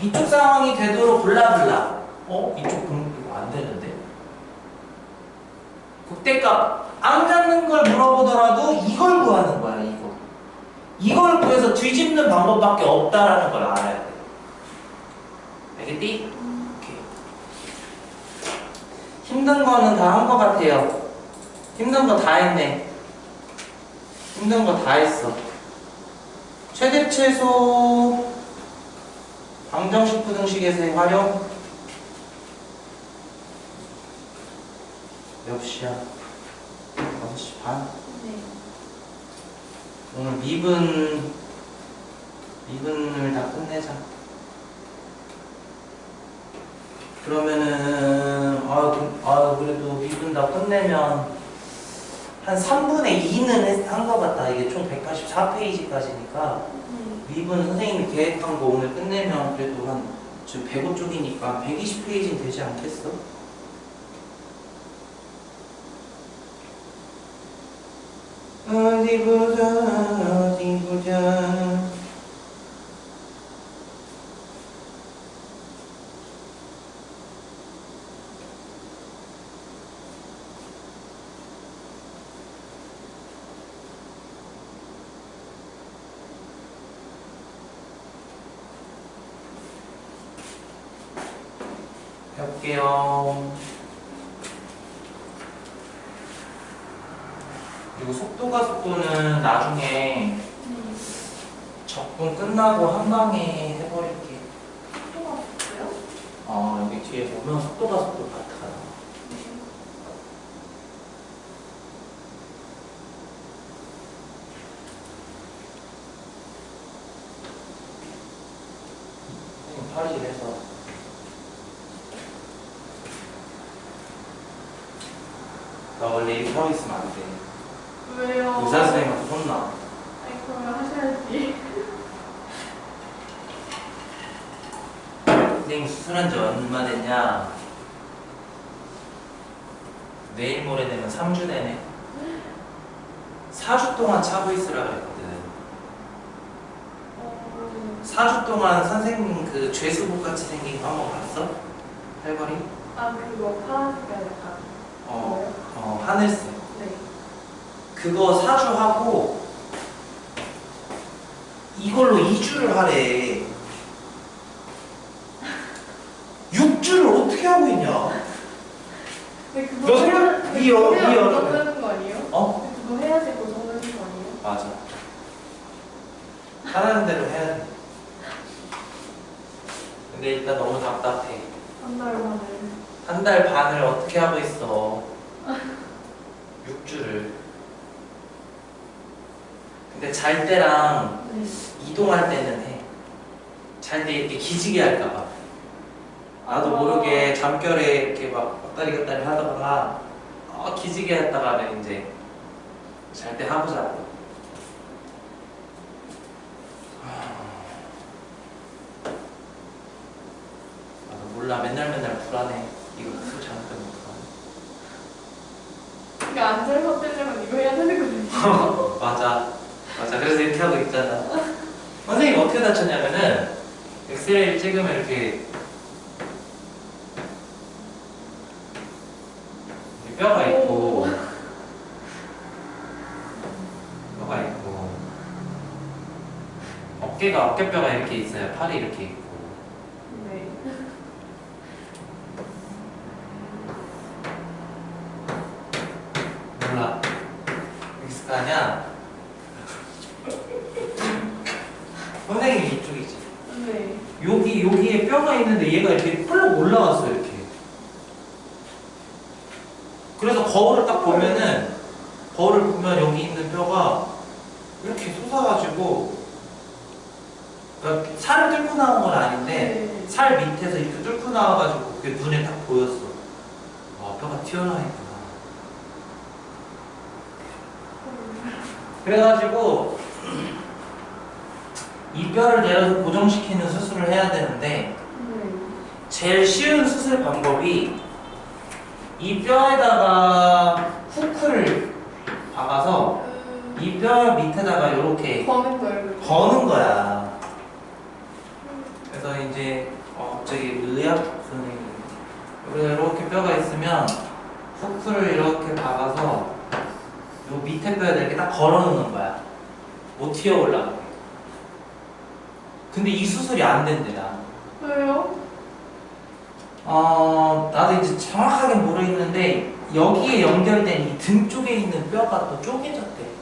이쪽 상황이 되도록 블라블라. 이쪽 이거 안 되는데? 극대값 안 갖는 걸 물어보더라도 이걸 구하는 거야, 이거. 이걸 구해서 뒤집는 방법밖에 없다라는 걸 알아야 돼. 알겠지? 오케이. 힘든 거는 다 한 거 같아요. 힘든 거 다 했네. 힘든 거 다 했어. 최대 최소 방정식 부등식에서의 활용 몇 시야? 5시 반? 네. 오늘 미분을 다 끝내자. 그러면은 그래도 미분 다 끝내면 한 3분의 2는 한 것 같다. 이게 총 184페이지까지니까 미분 선생님이 계획한 거 오늘 끝내면 그래도 한 지금 105쪽이니까 120페이지는 되지 않겠어? 어디 보자. 해볼게요. 그리고 속도는 나중에 적분 끝나고 한 방에 해버릴게. 속도가 없어요? 여기 뒤에 보면 속도가 속도 같아. 선생님 팔이 이래서 나 원래 이렇게 하고 있으면 안 돼. 왜요? 의사 선생님한테 혼나. 아니 그러면 하셔야지. 선생님 수술한 지 얼마 됐냐? 내일 모레 되면 3주 되네. 4주 동안 차고 있으라 그랬거든. 4주 동안 선생님 그 죄수복 같이 생긴 거 한번 봤어? 팔걸이? 그거 파란색깔 약간. 하늘색. 네. 그거 4주 하고 이걸로 2주를 하래. 6주를 어떻게 하고 있냐? 근데 너 그거 생각- 해야 이 여- 고정되는 거 아니에요? 어? 그거 해야지 고정되는 거 아니에요? 맞아. 하라는 대로 해야 돼. 근데 일단 너무 답답해. 한 달 만에. 한 달 반을 어떻게 하고 있어? 6주를. 근데 잘 때랑 네. 이동할 때는 해. 잘 때 이렇게 기지개 할까봐. 나도 모르게 잠결에 이렇게 막 왔다리 갔다리 하다가 기지개 했다가는 이제 잘 때 하고 자고. 나도 몰라. 맨날 불안해. 이거 술 잘못되면 어떡하나. 그러니까 안 잘못되려면 이거 해야 되는 거든요. 맞아. 그래서 이렇게 하고 있잖아. 선생님 어떻게 다쳤냐면은 엑스레이를 찍으면 이렇게 뼈가 있고 어깨뼈가 이렇게 있어요. 팔이 이렇게 있고. 네. 몰라. 엑스카냐? 선생님이 이쪽이지. 네. 여기에 뼈가 있는데 얘가 이렇게 펄럭 올라왔어 이렇게. 그래서 거울을 딱 보면은 여기 있는 뼈가 이렇게 솟아가지고 그러니까 살을 뚫고 나온 건 아닌데 네. 살 밑에서 이렇게 뚫고 나와가지고 그게 눈에 딱 보였어. 와, 뼈가 튀어나와 있구나. 그래가지고 이 뼈를 내려서 고정시키는 수술을 해야 되는데 제일 쉬운 수술 방법이 이 뼈에다가 후크를 박아서 이 뼈 밑에다가 이렇게 거는 거야. 그래서 이제 갑자기 의학 선생님 이렇게 뼈가 있으면 후크를 이렇게 박아서 요 밑에 뼈에다 이렇게 딱 걸어놓는 거야. 못 튀어 올라가게. 근데 이 수술이 안 된대 나. 왜요? 나도 이제 정확하게 모르겠는데 여기에 연결된 이 등 쪽에 있는 뼈가 또 쪼개졌대.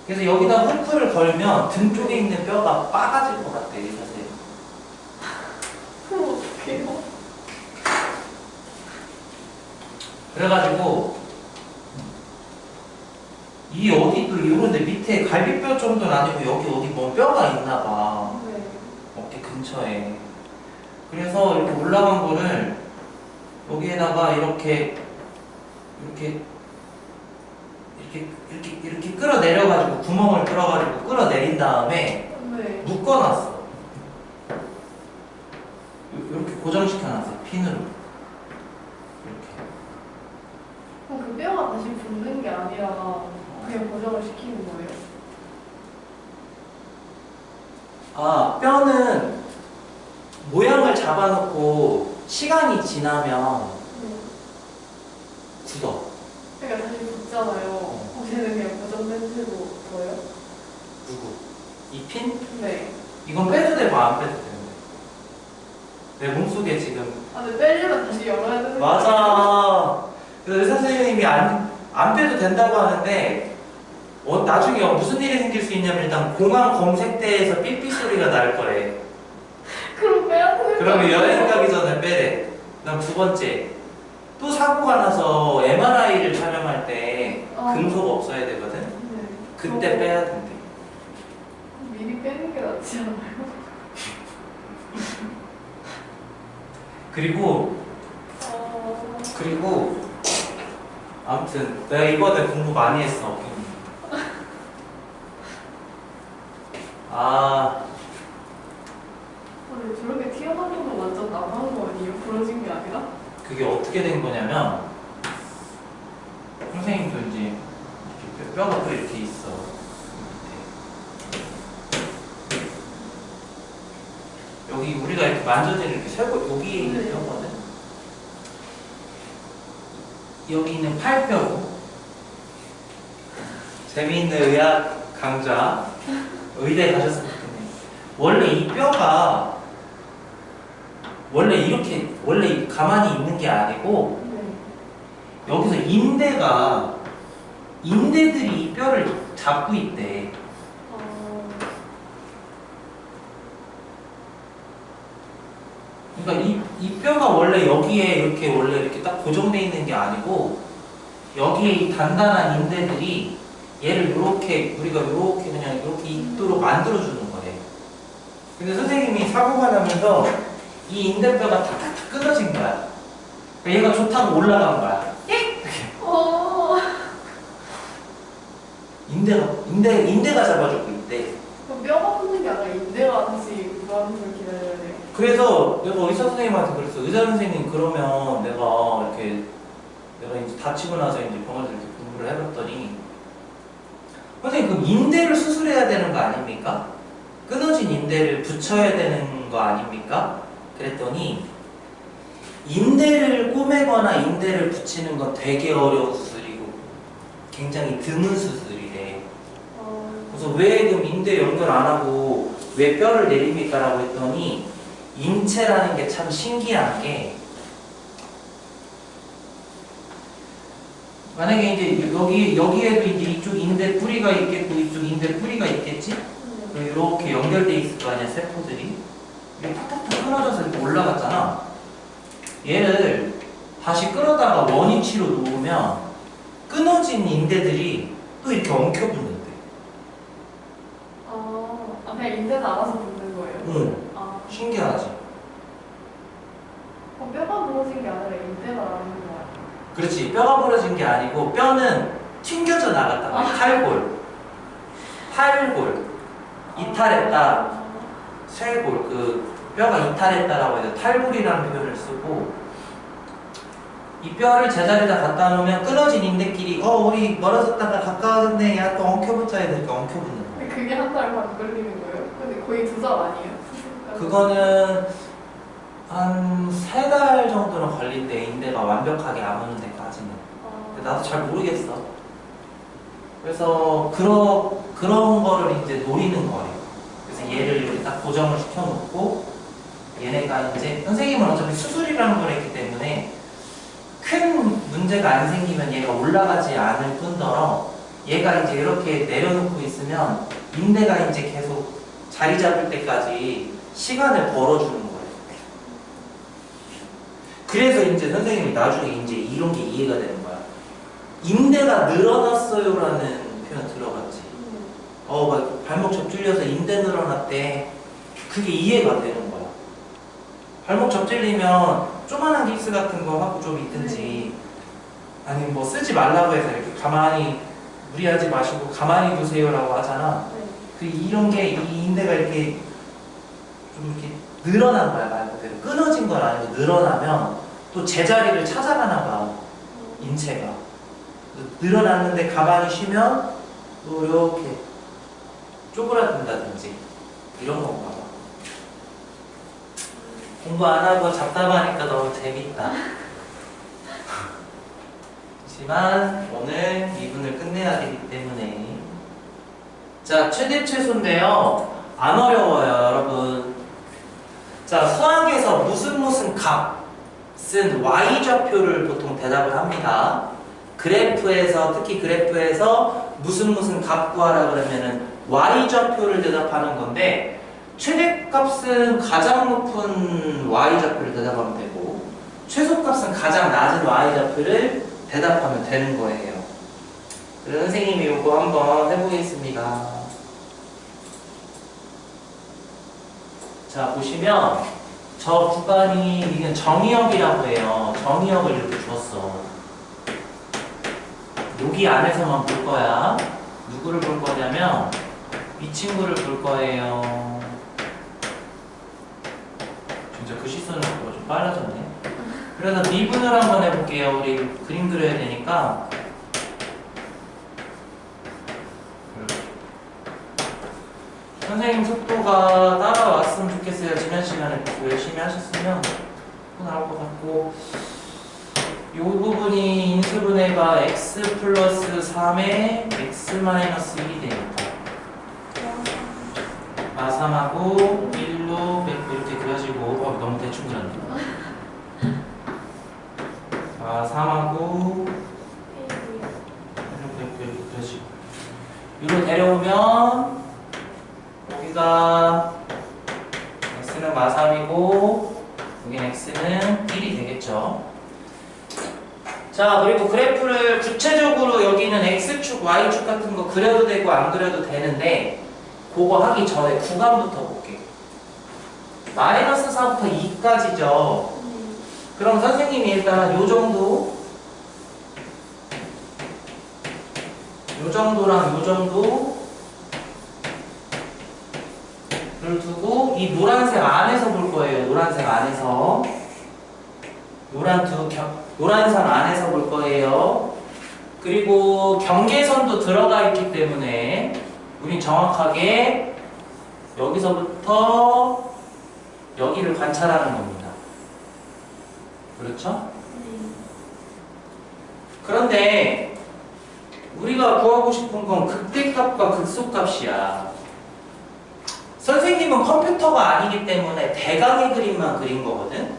그래서 여기다 후크를 걸면 등 쪽에 있는 뼈가 빠가질 것 같대, 사실. 그럼 어떡해요? 그래가지고 이 어디 또 이런데 밑에 갈비뼈 정도는 아니고 여기 어디 뭐 뼈가 있나 봐. 네. 어깨 근처에. 그래서 이렇게 올라간 거를 여기에다가 이렇게 끌어내려가지고 구멍을 뚫어가지고 끌어내린 다음에 네. 묶어놨어. 이렇게 고정시켜놨어요. 핀으로. 이렇게. 그럼 그 뼈가 다시 붙는 게 아니라 그냥 고정을 시키는 거예요? 뼈는 모양을 잡아놓고 시간이 지나면 굳어. 그러니까 다시 붙잖아요. 쟤는 그냥 고정된 채로 둬요? 누구? 이 핀? 네. 이건 빼도 되고 안 빼도 되는데. 내 몸속에 지금. 근데 빼려면 다시 열어야 되는 거 맞아. 그래서 의사 선생님이 안 빼도 된다고 하는데 나중에 무슨 일이 생길 수 있냐면 일단 공항 검색대에서 삐삐 소리가 날 거래. 그럼 빼야 되는 거 그러면 여행 가기 전에 빼래. 그다음 두 번째, 또 사고가 나서 MRI를 촬영할 때 금속 없어야 되거든. 네. 그때 빼야 된대. 미리 빼는 게 낫지 않아요? 그리고 아무튼 내가 이번에 공부 많이 했어. 근데 저렇게 튀어나온 거 완전 나가는 거 아니에요? 부러진 게 아니라? 그게 어떻게 된 거냐면 선생님도 이제 이렇게 뼈가 또 이렇게 있어. 여기 우리가 이렇게 만져지는 이렇게 여기에 있는 뼈거든. 여기 있는 팔뼈고. 재미있는 의학 강좌 의대에 가셨으면 좋겠네. 원래 이 뼈가 원래 가만히 있는 게 아니고 여기서 인대들이 이 뼈를 잡고 있대. 그러니까 이 뼈가 원래 여기에 원래 이렇게 딱 고정되어 있는 게 아니고 여기에 이 단단한 인대들이 얘를 우리가 그냥 이렇게 있도록 만들어주는 거래. 근데 선생님이 사고가 나면서 이 인대뼈가 탁탁탁 끊어진 거야. 그러니까 얘가 좋다고 올라간 거야. 인대가 잡아주고 있대. 그럼 뼈가 붙는 게 아니라 인대가 다시 구하는 걸 기다려야 돼요? 그래서 내가 의사 선생님한테 그랬어. 의사 선생님 그러면 내가 이제 다치고 나서 이제 병원에서 이렇게 공부를 해봤더니 선생님 그럼 인대를 수술해야 되는 거 아닙니까? 끊어진 인대를 붙여야 되는 거 아닙니까? 그랬더니 인대를 꼬매거나 인대를 붙이는 건 되게 어려운 수술이고 굉장히 드문 수술이래. 그래서 왜 그럼 인대 연결 안 하고 왜 뼈를 내립니까? 라고 했더니 인체라는 게 참 신기한 게 만약에 이제 여기에도 이제 이쪽 인대 뿌리가 있겠고 이쪽 인대 뿌리가 있겠지? 이렇게 연결돼 있을 거 아니야, 세포들이. 이게 탁탁탁 끊어져서 이렇게 올라갔잖아. 얘를 다시 끌어다가 원위치로 놓으면 끊어진 인대들이 또 이렇게 엉켜붙는데. 그냥 인대는 알아서 붙는 거예요? 응. 신기하지? 뼈가 부러진 게 아니라 인대라는 거야. 그렇지. 뼈가 부러진 게 아니고 뼈는 튕겨져 나갔단 말이야. 탈골. 이탈했다. 쇄골. 그 뼈가 이탈했다라고 해서 탈골이라는 표현을 쓰고, 이 뼈를 제자리에다 갖다 놓으면 끊어진 인대끼리 우리 멀어졌다가 가까워졌네. 야 또 엉켜붙자 해야 되니까 엉켜붙는 거야. 근데 그게 한 달 반 걸리는 거예요? 근데 거의 2달 아니에요? 그거는 한 3달 정도는 걸린대. 인대가 완벽하게 아무는 데까지는. 근데 나도 잘 모르겠어. 그래서 그런 거를 이제 노리는 거예요. 그래서 얘를 이렇게 딱 고정을 시켜놓고, 얘네가 이제 선생님은 어차피 수술이라는 걸 했기 때문에 큰 문제가 안 생기면 얘가 올라가지 않을 뿐더러, 얘가 이제 이렇게 내려놓고 있으면 인대가 이제 계속 자리 잡을 때까지 시간을 벌어주는 거예요. 그래서 이제 선생님이 나중에 이제 이런 게 이해가 되는 거야. 인대가 늘어났어요라는 표현 들어봤지? 막 발목 접질려서 인대 늘어났대. 그게 이해가 되는 거야. 발목 접질리면 조그만한 깁스 같은 거 하고 좀 있든지, 아니 뭐 쓰지 말라고 해서 이렇게 가만히 무리하지 마시고 가만히 두세요라고 하잖아. 그 이런 게 이 인대가 이렇게 좀 이렇게 늘어난 거야. 말 그대로 끊어진 건 아니고 늘어나면 또 제자리를 찾아가나 봐. 인체가 늘어났는데 가만히 쉬면 또 이렇게 쪼그라든다든지 이런 건가 봐. 공부 안 하고 잡담하니까 너무 재밌다. 하지만 오늘 2분을 끝내야 되기 때문에, 자, 최대 최소인데요. 안 어려워요, 여러분. 자, 수학에서 무슨 값은 y좌표를 보통 대답을 합니다. 그래프에서, 특히 그래프에서 무슨 값 구하라 그러면은 y좌표를 대답하는 건데, 최대값은 가장 높은 y좌표를 대답하면 되고, 최소값은 가장 낮은 y좌표를 대답하면 되는 거예요. 그래서 선생님이 이거 한번 해보겠습니다. 자, 보시면 저 구간이 이게 정의역이라고 해요. 정의역을 이렇게 줬어. 여기 안에서만 볼 거야. 누구를 볼 거냐면 이 친구를 볼 거예요. 진짜 글씨 쓰는 속도가 좀 빨라졌네. 그래서 미분을 한번 해볼게요. 우리 그림 그려야 되니까. 선생님 속도가 따라왔으면 좋겠어요. 지난 시간에 열심히 하셨으면 나올 것 같고, 이 부분이 인수분해가 x 플러스 3에 x 마이너스 1이 되니까 3하고 1로 이렇게 그려지고, 너무 대충 그렸네. 3하고 이렇게 그려지고, 위로 내려오면 여기가 x는 마3이고 여긴 x는 1이 되겠죠. 자, 그리고 그래프를 구체적으로 여기는 x축, y축 같은 거 그려도 되고 안 그려도 되는데, 그거 하기 전에 구간부터 볼게요. 마이너스 4부터 2까지죠. 그럼 선생님이 일단 요 정도랑 요 정도를 두고 이 노란색 안에서 볼 거예요. 노란색 안에서. 노란선 안에서 볼 거예요. 그리고 경계선도 들어가 있기 때문에 우린 정확하게 여기서부터 여기를 관찰하는 겁니다. 그렇죠? 그런데 우리가 구하고 싶은 건 극대값과 극소값이야. 선생님은 컴퓨터가 아니기 때문에 대강의 그림만 그린 거거든.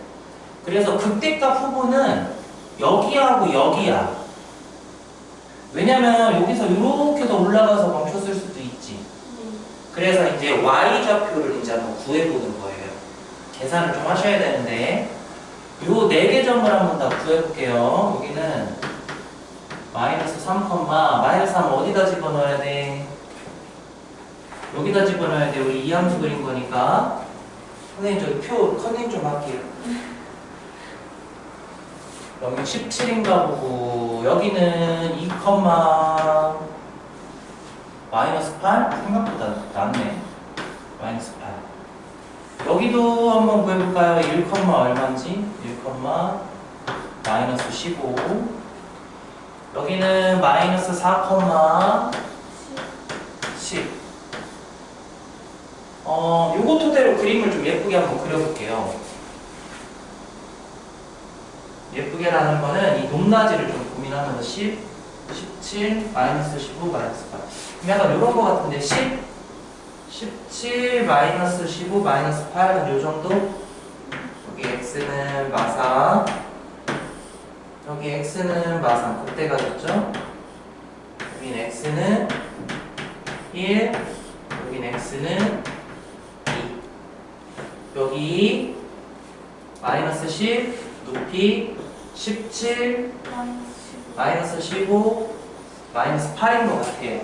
그래서 극대값 후보는 여기하고 여기야. 왜냐면 여기서 이렇게 더 올라가서 멈췄을 수도 있지. 그래서 이제 y좌표를 이제 한번 구해보는 거예요. 계산을 좀 하셔야 되는데, 요 4개 점을 한번 다 구해볼게요. 여기는 마이너스 3, 마이너스 3 어디다 집어넣어야 돼? 여기다 집어넣어야 돼. 우리 이함수 그린 거니까. 선생님 저기 표 컨닝 좀 할게요. 여기 17인가 보고 여기는 2, 마이너스 8? 생각보다 낮네. 마이너스 8. 여기도 한번 구해볼까요? 1, 얼마인지? 1, 마이너스 15. 여기는 마이너스 4, 10. 요거 토대로 그림을 좀 예쁘게 한번 그려볼게요. 예쁘게라는 거는 이 높낮이를 좀 고민하면서 10, 17, 마이너스 15, 마이너스 8. 약간 요런 거 같은데 10, 17, 마이너스 15, 마이너스 8은 요 정도? 여기 x는 마상, 여기 x는 마상, 그때가 됐죠? 여긴 x는 1, 여긴 x는 2. 여기 마이너스 10, 높이 17, 마이너스 15, 마이너스 8인 것 같아요.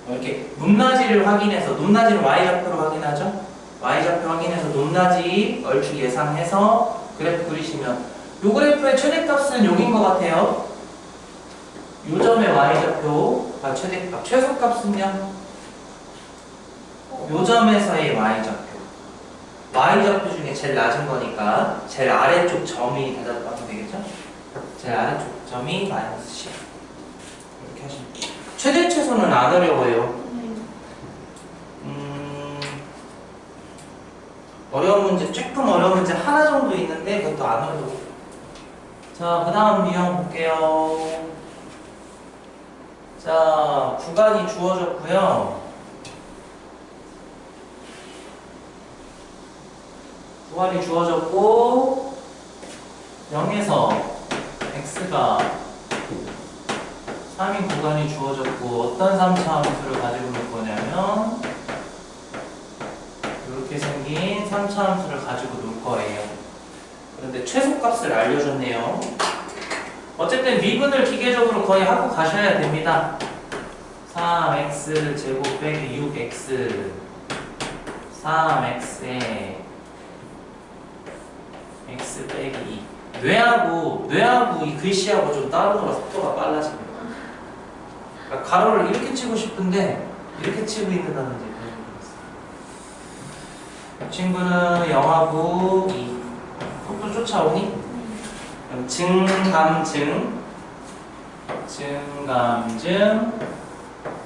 이렇게 높낮이를 확인해서, 높낮이는 y좌표로 확인하죠? y좌표 확인해서 높낮이 얼추 예상해서 그래프 그리시면 요 그래프의 최대값은 여긴 것 같아요. 요 점의 y좌표가 최대값, 최소값은요? 요 점에서의 y좌표. y좌표 중에 제일 낮은 거니까 제일 아래쪽 점이 대답하면 되겠죠? 제일 아래쪽 점이 마이너스 10. 이렇게 하시면 돼요. 최대 최소는 안 어려워요. 어려운 문제, 조금 어려운 문제 하나 정도 있는데 그것도 안 어려워. 자, 그 다음 유형 볼게요. 자, 구간이 주어졌고요. 구간이 주어졌고 0에서 x가 3인 구간이 주어졌고 어떤 3차 함수를 가지고 놀 거냐면 이렇게 생긴 3차 함수를 가지고 놀 거예요. 그런데 최소값을 알려줬네요. 어쨌든 미분을 기계적으로 거의 하고 가셔야 됩니다. 3x 제곱 빼기 6x 3x에 x 빼기 2. 뇌하고 이 글씨하고 좀 따로더라 속도가 빨라집니다. 그러니까 가로를 이렇게 치고 싶은데 이렇게 치고 있는 단어인지 모르겠어요. 친구는 0하고 2. 속도 쫓아오니? 그럼 증감증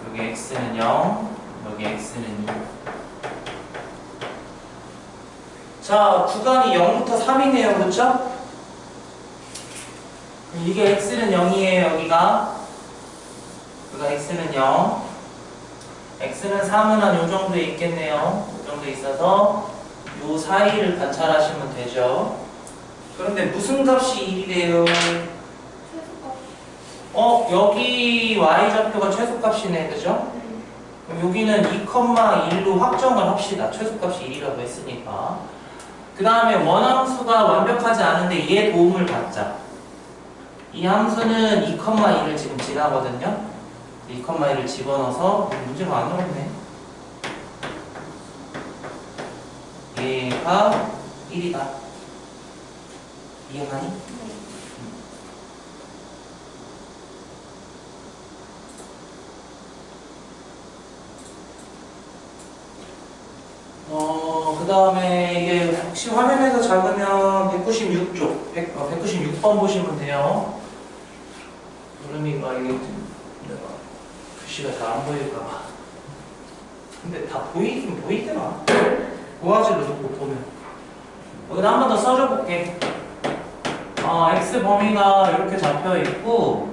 여기 x는 0 여기 x는 2. 자, 구간이 0부터 3이네요. 그렇죠? 이게 x는 0이에요. 여기가 x는 0 x는 3은 한 요 정도에 있겠네요. 요 정도에 있어서 요 사이를 관찰하시면 되죠. 그런데 무슨 값이 1이래요? 여기 y좌표가 최소값이네. 그죠? 그럼 여기는 2,1로 확정을 합시다. 최소값이 1이라고 했으니까. 그 다음에 원함수가 완벽하지 않은데 얘 도움을 받자. 이 함수는 2,1을 지금 지나거든요. 2,1을 집어넣어서 문제가 안 어렵네. 얘가 1이다. 이해가니? 그 다음에 이게 혹시 화면에서 작으면 196쪽, 196번 보시면 돼요. 그러니까 이게 내가 글씨가 잘 안 보일까봐. 근데 다 보이긴 보이더라. 고화질로 놓고 보면. 여기다 한 번 더 써줘 볼게. x 범위가 이렇게 잡혀 있고,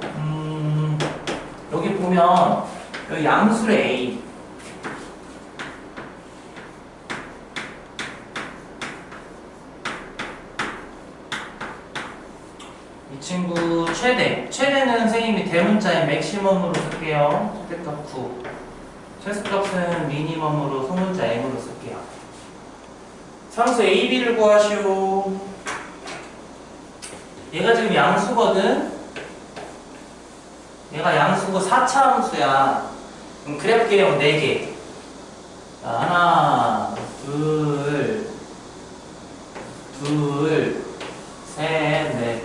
여기 보면 여기 양수의 a. 이 친구 최대는 선생님이 대문자인 맥시멈으로 쓸게요. 최대값 9. 최소값은 미니멈으로 소문자 m으로 쓸게요. 상수 a, b를 구하시오. 얘가 지금 양수거든. 얘가 양수고 4차 함수야. 그럼 그래프 개형 4개. 자, 하나, 둘, 셋, 넷.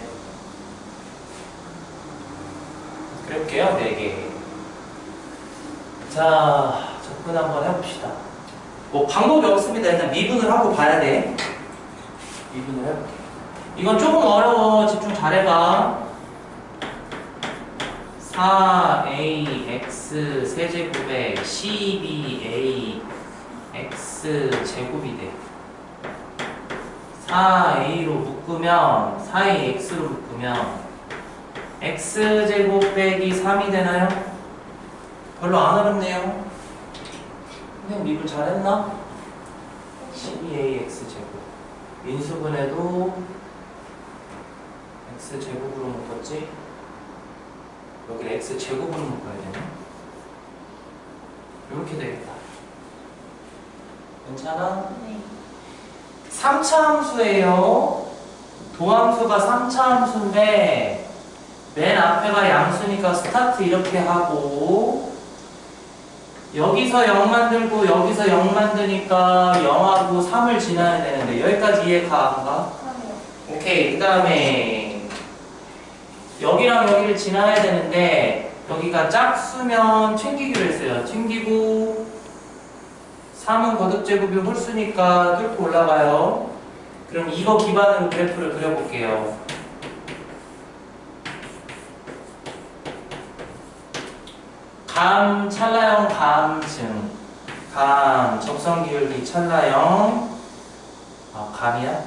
해봅시다. 뭐 방법이 없습니다. 일단 미분을 하고 봐야 돼. 미분을 해볼게. 이건 조금 어려워. 집중 잘해봐. 4ax 세제곱에 12a x 제곱이 돼. 4a로 묶으면 4ax로 묶으면 x제곱 빼기 3이 되나요? 별로 안 어렵네요. 그냥 미분 잘했나? 12ax 제곱. 인수분해도 x제곱으로 묶었지? 여기를 x제곱으로 묶어야 되네. 이렇게 되겠다. 괜찮아? 네. 3차 함수예요. 도함수가 3차 함수인데 맨 앞에가 양수니까 스타트 이렇게 하고 여기서 0 만들고 여기서 0 만드니까 0하고 3을 지나야 되는데 여기까지 이해가 안 가? 아니요. 오케이. 그 다음에 여기랑 여기를 지나야 되는데 여기가 짝수면 챙기기로 했어요. 챙기고 3은 거듭제곱이 홀수니까 뚫고 올라가요. 그럼 이거 기반으로 그래프를 그려볼게요. 감, 찰나형, 감증. 감, 적성기울기, 찰나형. 아, 감이야? 네.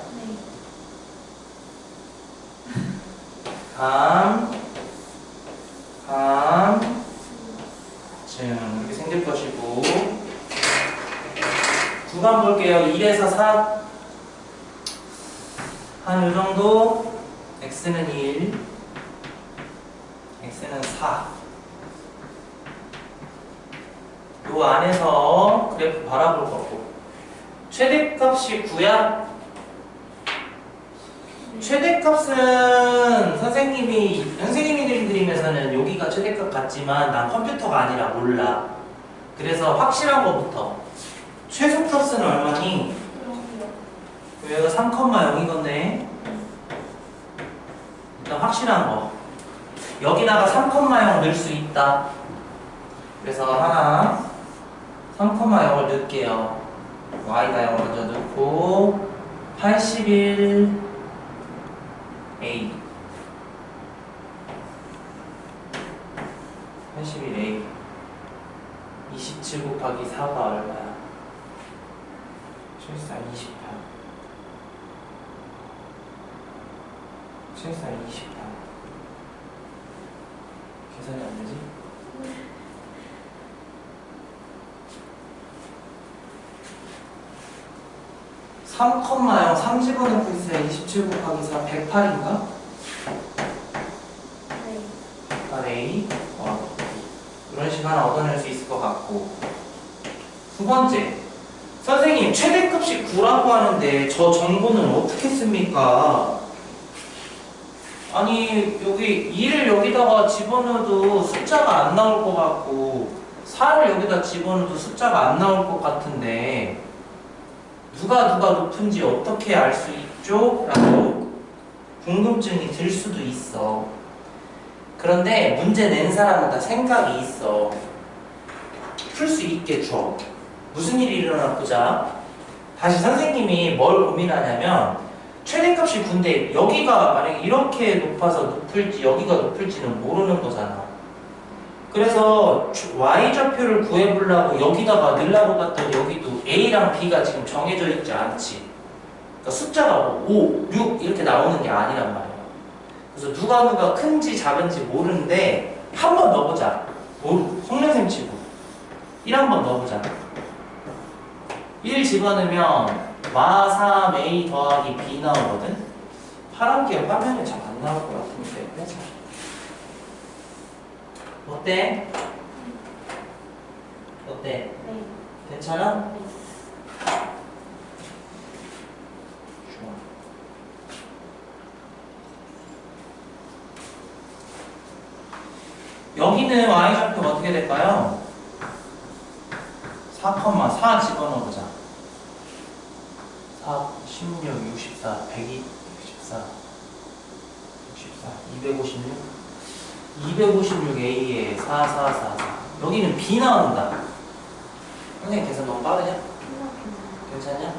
감, 증. 이렇게 생길 것이고. 구간 볼게요. 1에서 4. 한 요 정도. x는 1, x는 4. 요 안에서 그래프 바라볼 거고. 최대값이 9야? 최대값은 선생님이 그림에서는 여기가 최대값 같지만 난 컴퓨터가 아니라 몰라. 그래서 확실한 거부터. 최소값은 얼마니? 여기가 3,0이건데 일단 확실한 거. 여기다가 3,0 넣을 수 있다. 그래서 하나 3,0을 넣을게요. y다 0 먼저 넣고 81a 81a 27 곱하기 4가 얼마야? 74, 28 74, 28 계산이 안 되지? 삼 3 집어넣고 있어요. 27 곱하기 4 108인가? 네. 108a 이런 식으로 하나 얻어낼 수 있을 것 같고. 두 번째, 선생님 최대값이 9라고 하는데 저 정보는 어떻게 씁니까? 아니 여기 2를 여기다가 집어넣어도 숫자가 안 나올 것 같고 4를 여기다 집어넣어도 숫자가 안 나올 것 같은데 누가 높은지 어떻게 알 수 있죠? 라고 궁금증이 들 수도 있어. 그런데 문제 낸 사람은 다 생각이 있어. 풀 수 있게 줘. 무슨 일이 일어나 보자. 다시 선생님이 뭘 고민하냐면 최대값이 9인데 여기가 만약에 이렇게 높아서 높을지 여기가 높을지는 모르는 거잖아. 그래서 y좌표를 구해보려고 여기다가 넣으려고 봤더니 여기도 a랑 b가 지금 정해져 있지 않지. 그러니까 숫자가 5, 6 이렇게 나오는 게 아니란 말이야. 그래서 누가 큰지 작은지 모르는데 한번 넣어보자. 속눈샘 치고 1 한번 넣어보자. 1 집어넣으면 마 3a 더하기 b 나오거든. 파란게 화면에 잘 안 나올 것 같은데 빼자. 어때? 어때? 네. 괜찮아? 네. 좋아. 여기는 y좌표가 어떻게 될까요? 4, 집어넣어보자. 4, 16, 64, 102, 64, 64, 256 256a에 4, 4, 4, 4 여기는 b 나온다. 선생님 계산 너무 빠르냐? 괜찮냐?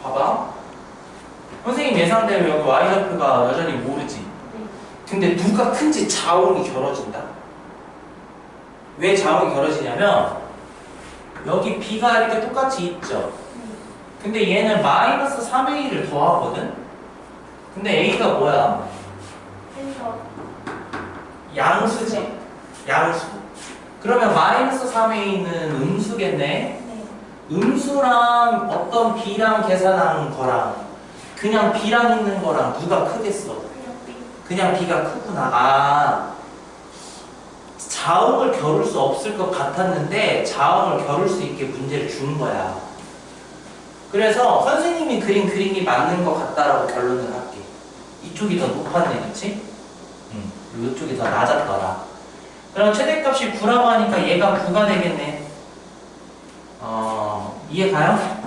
봐봐. 선생님 예상대로 여기 y좌표가 여전히 모르지. 근데 누가 큰지 자웅이 결어진다. 왜 자웅이 결어지냐면 여기 b가 이렇게 똑같이 있죠. 근데 얘는 마이너스 3a를 더하거든. 근데 a가 뭐야? 양수지. 양수. 그러면 마이너스 3a는 음수겠네. 음수랑 어떤 b랑 계산한 거랑 그냥 b랑 있는 거랑 누가 크겠어? 그냥 b가 크구나. 아, 자음을 겨룰 수 없을 것 같았는데 자음을 겨룰 수 있게 문제를 준 거야. 그래서 선생님이 그린 그림이 맞는 것 같다라고 결론을 할게. 이쪽이 더 높았네, 그치? 이쪽이 더 낮았더라. 그럼 최대값이 9라고 하니까 얘가 9가 되겠네. 이해가요?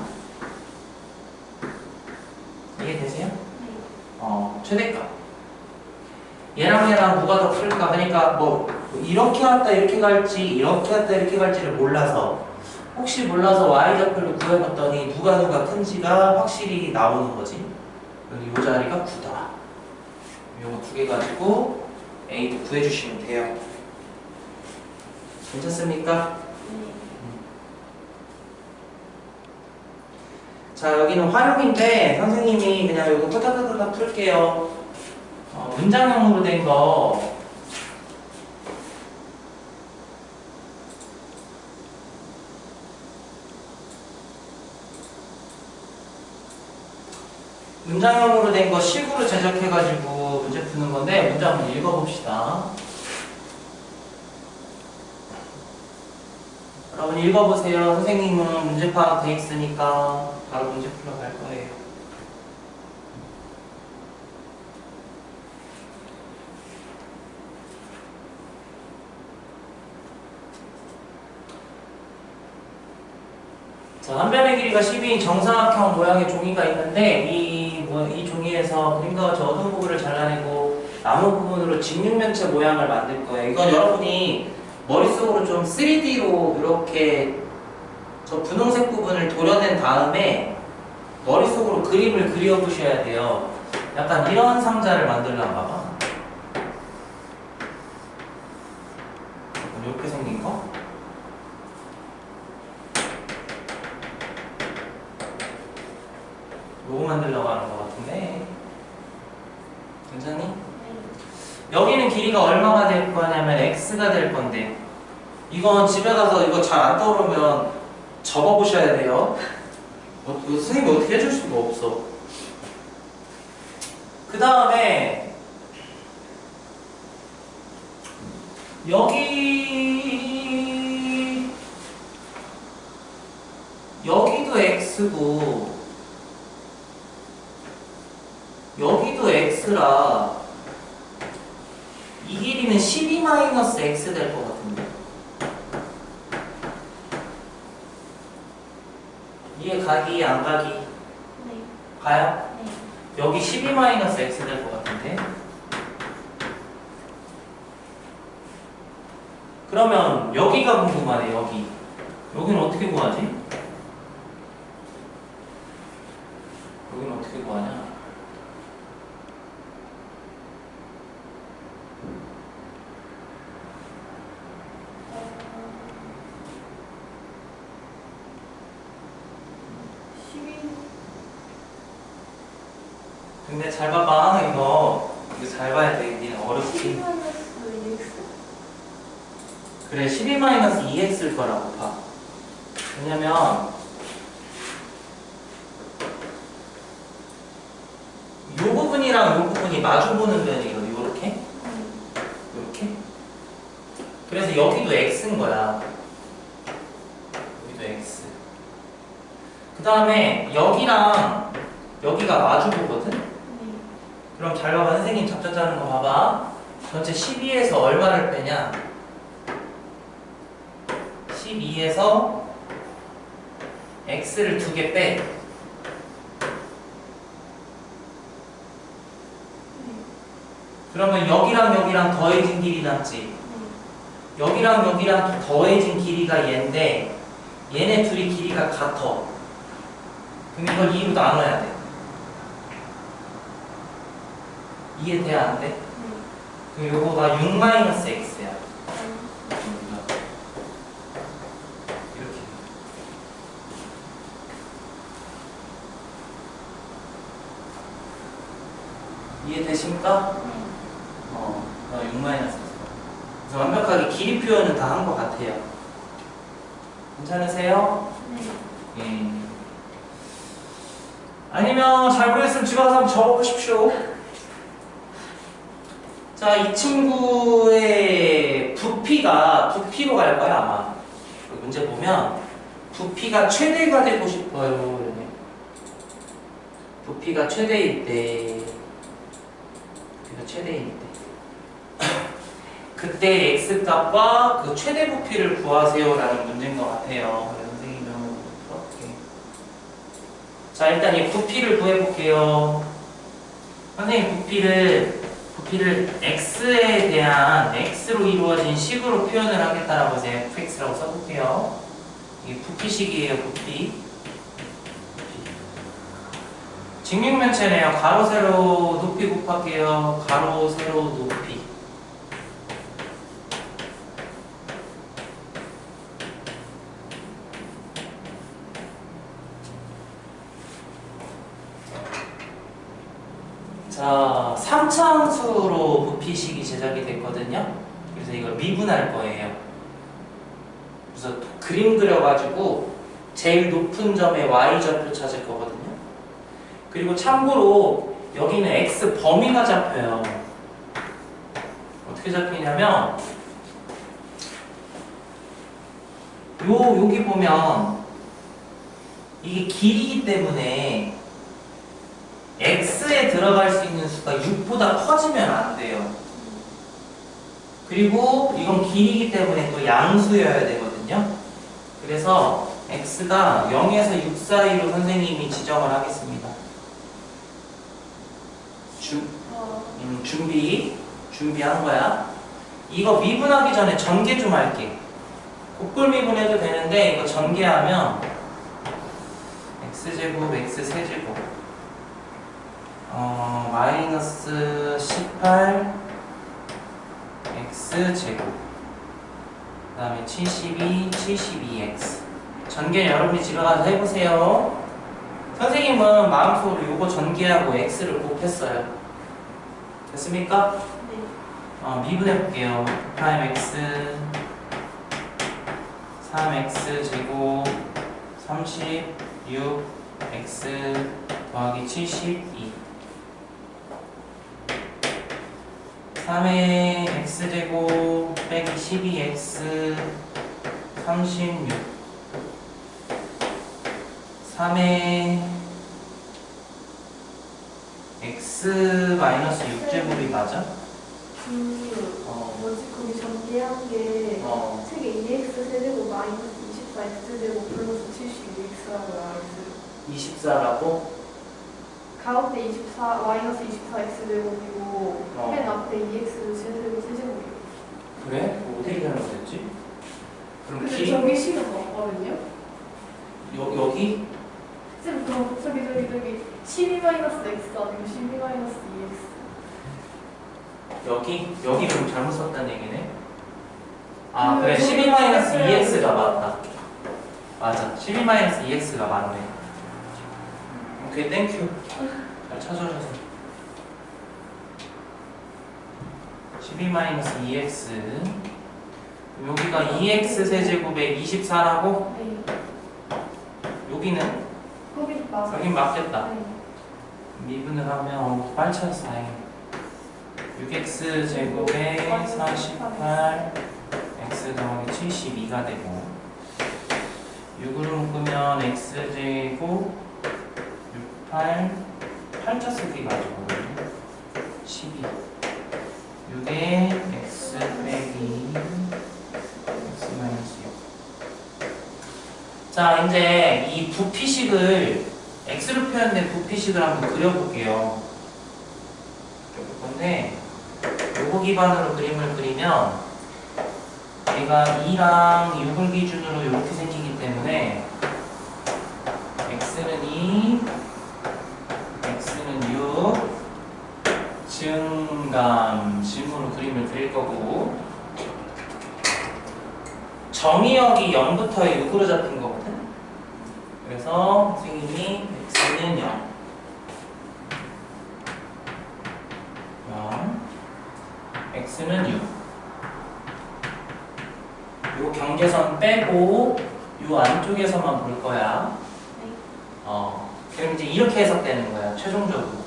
이해되세요? 최대값. 얘랑 얘랑 누가 더 클까? 그러니까 뭐 이렇게 왔다 이렇게 갈지 이렇게 왔다 이렇게 갈지를 몰라서 혹시 몰라서 y좌표를 구해봤더니 누가 큰지가 확실히 나오는 거지. 여기 이 자리가 9다. 이거 두 개 가지고 a도 구해주시면 돼요. 괜찮습니까? 자, 여기는 활용인데 선생님이 그냥 이거 후다다다다 풀게요. 문장형으로 된 거 문장형으로 된 거 식으로 제작해가지고 문제 푸는 건데 문제 한번 읽어봅시다. 여러분 읽어보세요. 선생님은 문제 파악 돼 있으니까 바로 문제 풀러 갈 거예요. 자, 한 변의 길이가 10인 정사각형 모양의 종이가 있는데 이 종이에서 그림과 같이 어두운 부분을 잘라내고 남은 부분으로 직육면체 모양을 만들 거예요. 이건 여러분이 머릿속으로 좀 3D로 이렇게 저 분홍색 부분을 도려낸 다음에 머릿속으로 그림을 그려보셔야 돼요. 약간 이런 상자를 만들려나 봐봐. 이렇게 생긴 거? 요거 만들려고 하는 것 같은데 괜찮니? 여기는 길이가 얼마가 될 거냐면 x가 될 건데 이건 집에 가서 이거 잘 안 떠오르면 접어보셔야 돼요. 이거 선생님이 어떻게 해줄 수가 없어. 그 다음에 여기도 x고 여기도 x라 이 길이는 12-x 될 것 같은데 이해 가기 안 가기? 네. 가요? 네. 여기 12-x 될 것 같은데 그러면 여기가 궁금하네. 여기는 어떻게 구하지? 여기는 어떻게 구하냐? 근데 잘 봐봐. 이거 잘 봐야 돼. 니는 어렵지. 12-2x? 그래 12-2x일 거라고 봐. 왜냐면 이 부분이랑 이 부분이 마주보는 변이거든. 요렇게 요렇게. 그래서 여기도 x인 거야. 여기도 x. 그 다음에 여기랑 여기가 마주보거든. 그럼 잘 봐봐. 선생님 잡자 짜는 거 봐봐. 전체 12에서 얼마를 빼냐? 12에서 x를 2개 빼. 그러면 여기랑 더해진 길이 남지. 여기랑 더해진 길이가 얘인데 얘네 둘이 길이가 같아. 그럼 이걸 2로 나눠야 돼. 이해돼? 안 돼? 그럼 요거가 6-x야. 이렇게. 이해되십니까? 6-x. 그래서 완벽하게 길이 표현은 다 한 것 같아요. 괜찮으세요? 예. 아니면 잘 모르겠으면 집에 가서 한번 적어보십시오. 자, 이 친구의 부피로 갈 거야, 아마. 문제 보면, 부피가 최대가 되고 싶어요. 이러네. 부피가 최대일 때, 그때 x값과 그 최대 부피를 구하세요라는 문제인 것 같아요. 선생님이 한번 풀어볼게요. 자, 일단 이 부피를 구해볼게요. 선생님 부피를 x에 대한 x로 이루어진 식으로 표현을 하겠다라고 해서 fx라고 써볼게요. 이게 부피식이에요, 부피. 직육면체네요. 가로, 세로, 높이 곱할게요. 가로, 세로, 높이. 자, 3차함수로 부피식이 제작이 됐거든요. 그래서 이걸 미분할 거예요. 그래서 그림 그려가지고 제일 높은 점의 y좌표 찾을 거거든요. 그리고 참고로 여기는 x 범위가 잡혀요. 어떻게 잡히냐면 여기 보면 이게 길이기 때문에 x에 들어갈 수 있는 수가 6보다 커지면 안 돼요. 그리고 이건 길이기 때문에 또 양수여야 되거든요. 그래서 x가 0에서 6 사이로 선생님이 지정을 하겠습니다. 준비한 거야. 이거 미분하기 전에 전개 좀 할게. 곱골 미분해도 되는데 이거 전개하면 x제곱 x세제곱 마이너스 18 x제곱 그 다음에 72x 전개 여러분이 집에 가서 해보세요. 선생님은 마음속으로 요거 전개하고 x를 곱했어요. 됐습니까? 네. 미분해볼게요. 프라임 x 3x 제곱 36 x 더하기 72 3의 x제곱 빼기 12x 36 3의 x 마이너스 6제곱이 맞아? 뭐지? 거기 전개한 게 책에 2x 세제곱 마이너스 24x제곱 플러스 72x라고 나와있어요. 24라고? 가운데 24 마이너스 24x제곱이고 맨 앞에 2x 세제곱이에요. 그래? 어떻게 잘못했지? 그럼 근데 길이 저기 식은 맞거든요? 여기? 쌤 그럼 저기 12 마이너스 x 아니면 12 마이너스 2x 여기 그럼 잘못 썼다는 얘기네? 아 그래 12 마이너스 2x가 맞다. 맞아 12 마이너스 2x가 맞네. 오케이 땡큐. 잘 찾아줘서 12 마이너스 2x 여기가 2x 세제곱에 24라고? 네. 여기는? 거기 맞아요. 여긴 맞겠다. 네. 미분을 하면 빨리 찾았어 다행이다. 6x 제곱에 48 x 더하기 72가 되고 6으로 묶으면 x 제곱 68 8자 쓰기 가지고 12 6에 x 빼기 x 마이너스 6. 자 이제 이 부피식을 x로 표현된 부피식을 한번 그려볼게요. 근데 요거 기반으로 그림을 그리면 얘가 2랑 6을 기준으로 이렇게 생기기 때문에 x는 2, x는 6, 증감심으로 그림을 그릴 거고 정의역이 0부터 6으로 잡힌 거거든. 그래서 선생님이 x는 0, 0, x는 6. 요 경계선 빼고 요 안쪽에서만 볼 거야. 그럼 이제 이렇게 해석되는 거야, 최종적으로.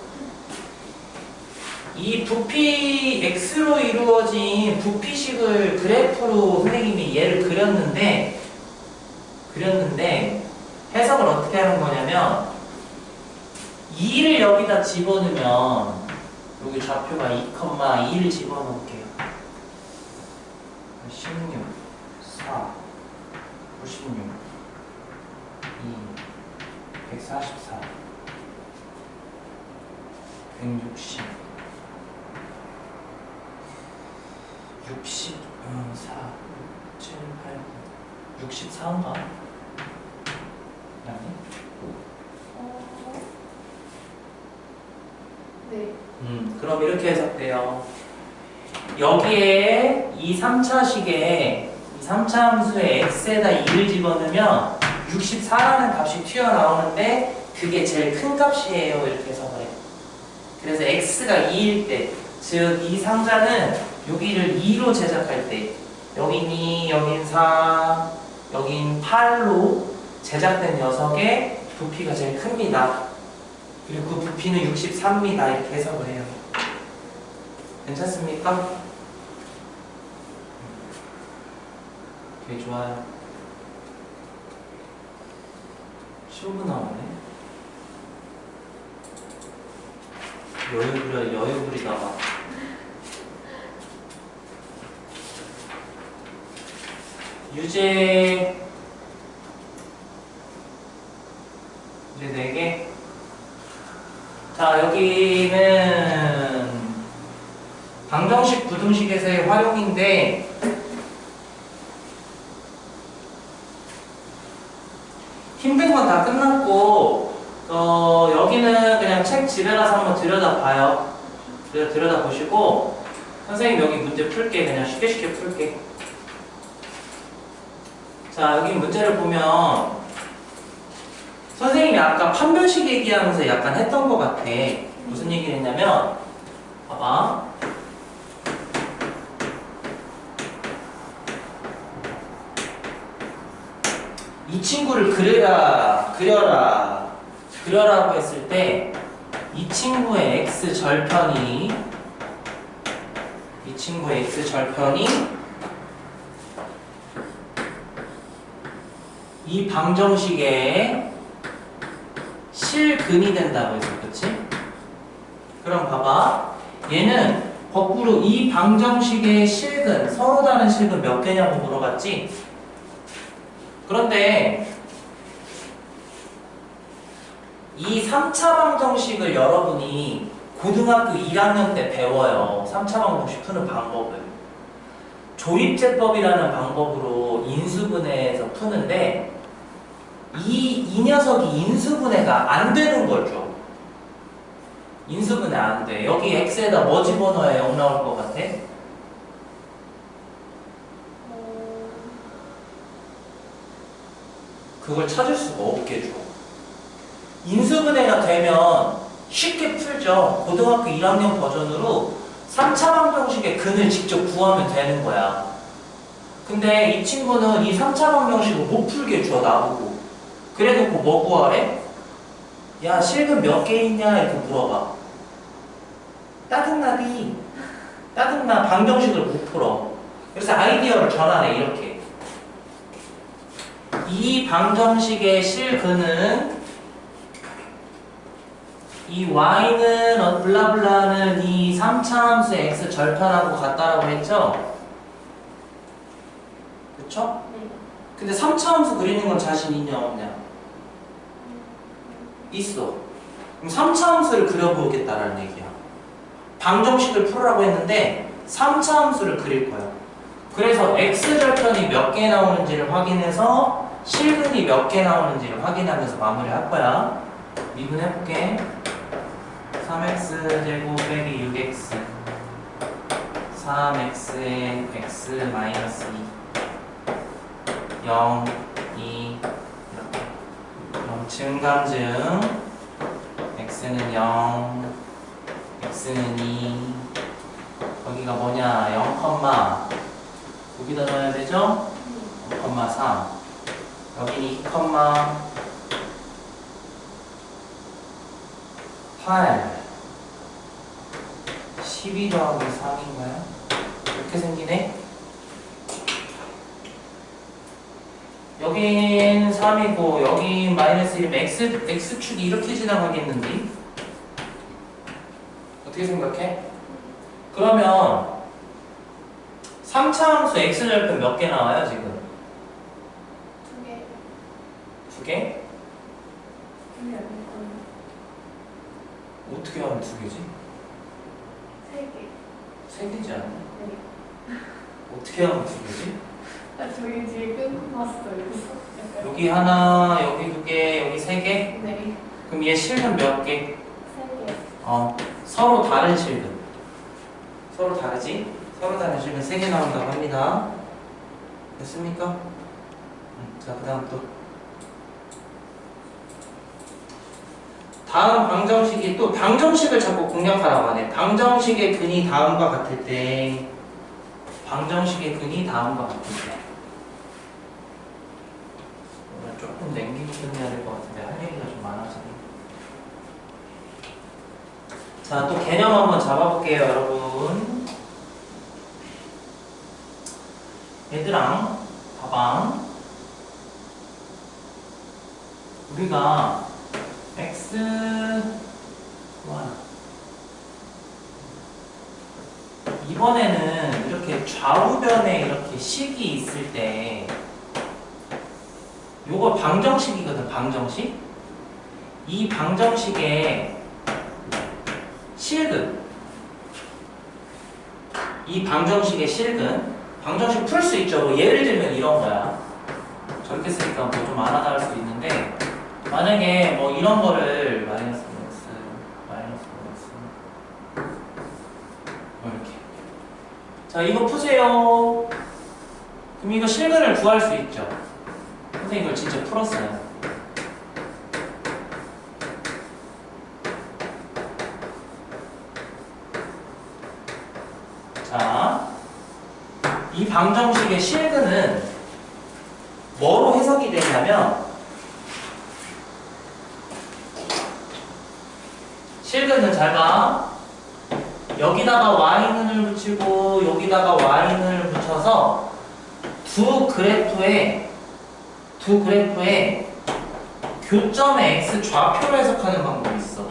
이 부피 x로 이루어진 부피식을 그래프로 선생님이 얘를 그렸는데 해석을 어떻게 하는 거냐면 2를 여기다 집어넣으면 여기 좌표가 2,2를 집어넣을게요. 16, 4, 96, 2, 144, 160, 64, 7, 8, 64인가? 아니? 네. 그럼 이렇게 해석돼요. 여기에 이 3차식에 이 3차 함수에 x에다 2를 집어넣으면 64라는 값이 튀어나오는데 그게 제일 큰 값이에요. 이렇게 해석을 해요. 그래서 x가 2일 때, 즉 이 상자는 여기를 2로 제작할 때 여긴 2, 여긴 4, 여긴 8로 제작된 녀석의 부피가 제일 큽니다. 그리고 그 부피는 63입니다. 이렇게 해석을 해요. 괜찮습니까? 되게 좋아요. 15분 나오네. 여유 부리다가. 유제 이제 4개. 자, 여기는 방정식, 부등식에서의 활용인데 힘든 건 다 끝났고 여기는 그냥 책 집에 가서 한번 들여다봐요. 들여다보시고 선생님 여기 문제 풀게. 그냥 쉽게 풀게. 자, 여기 문제를 보면 선생님이 아까 판별식 얘기하면서 약간 했던 것 같아. 무슨 얘기를 했냐면 봐봐. 이 친구를 그려라고 했을 때 이 친구의 x 절편이 이 방정식의 실근이 된다고 했어. 그치? 그럼 봐봐. 얘는 거꾸로 이 방정식의 실근, 서로 다른 실근 몇 개냐고 물어봤지? 그런데 이 3차 방정식을 여러분이 고등학교 1학년 때 배워요. 3차 방정식 푸는 방법을. 조립제법이라는 방법으로 인수분해해서 푸는데 이 녀석이 인수분해가 안 되는 거죠. 인수분해 안 돼. 여기 x에다 뭐 집어넣어야 0 나올 것 같아? 그걸 찾을 수가 없게 줘. 인수분해가 되면 쉽게 풀죠. 고등학교 1학년 버전으로 3차 방정식의 근을 직접 구하면 되는 거야. 근데 이 친구는 이 3차 방정식을 못 풀게 줘, 나보고. 그래놓고 뭐 구하래? 야, 실근 몇 개 있냐? 이렇게 물어봐. 따뜻나 방정식을 못 풀어. 그래서 아이디어를 전하네, 이렇게. 이 방정식의 실근은 이 y는 블라블라는 이 3차 함수의 x 절편하고 같다라고 했죠? 그쵸? 네. 근데 3차 함수 그리는 건 자신 있냐 없냐? 있어. 그럼 3차 함수를 그려보겠다라는 얘기야. 방정식을 풀으라고 했는데 3차 함수를 그릴 거야. 그래서 x 절편이 몇 개 나오는지를 확인해서 실근이 몇 개 나오는지를 확인하면서 마무리할 거야. 미분해볼게. 3x 제곱 빼기 6x 3x에 x 마이너스 2 0, 2 이렇게. 그럼 증감증 x는 0 x는 2 여기가 뭐냐 0, 여기다 넣어야 되죠? 0,3 여기는 2, 8 12 더하기 3인가요? 이렇게 생기네? 여긴 3이고 여긴 마이너스 1이면 x축이 이렇게 지나가겠는데? 어떻게 생각해? 그러면 3차 함수 x절편 몇 개 나와요 지금? 2개. 2개? 2개 아닐 거예요. 어떻게 하면 2개지? 3개. 3개지 않나? 네. 어떻게 하면 2개지? 아, 저기 뒤에 끊고 봤어요. 약간. 여기 하나, 여기 2개, 여기 3개? 네. 그럼 얘 실근 몇 개? 3개. 서로 다른 실근. 서로 다르지? 서로 다른 실근 3개 나온다고 합니다. 됐습니까? 자, 그 다음 또. 다음 방정식이 또 방정식을 자꾸 공략하라고 하네. 방정식의 근이 다음과 같을 때 방정식의 근이 다음과 같을 때 오늘 조금 냉기고 끝내야 될 것 같은데 할 얘기가 좀 많아서. 자, 또 개념 한번 잡아볼게요 여러분. 얘들랑 봐봐. 우리가 x 이번에는 이렇게 좌우변에 이렇게 식이 있을 때 요거 방정식이거든. 방정식. 이 방정식의 실근, 이 방정식의 실근, 방정식 풀 수 있죠. 뭐 예를 들면 이런 거야. 저렇게 쓰니까 뭐 좀 안 하다 할 수도 있는데, 만약에 뭐 이런 거를 마이너스 뭐 이렇게. 자, 이거 푸세요. 그럼 이거 실근을 구할 수 있죠. 선생님 이걸 진짜 풀었어요. 자, 이 방정식의 실근은 뭐로 해석이 되냐면, 실근은 잘 봐. 여기다가 y는을 붙이고 여기다가 y는을 붙여서 두 그래프의 교점의 x 좌표를 해석하는 방법이 있어.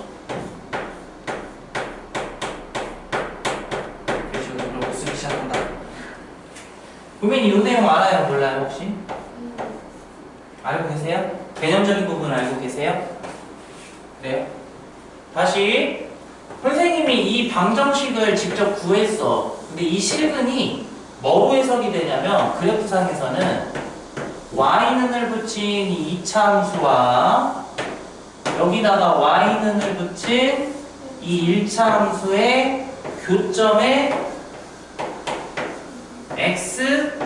그래서 이걸 쓰기 시작한다. 고민이 이 내용 알아요? 몰라요 혹시? 알고 계세요? 개념적인 부분 알고 계세요? 그래요? 다시 선생님이 이 방정식을 직접 구했어. 근데 이 실근이 뭐로 해석이 되냐면 그래프상에서는 y는을 붙인 이 2차 함수와 여기다가 y는을 붙인 이 1차 함수의 교점의 x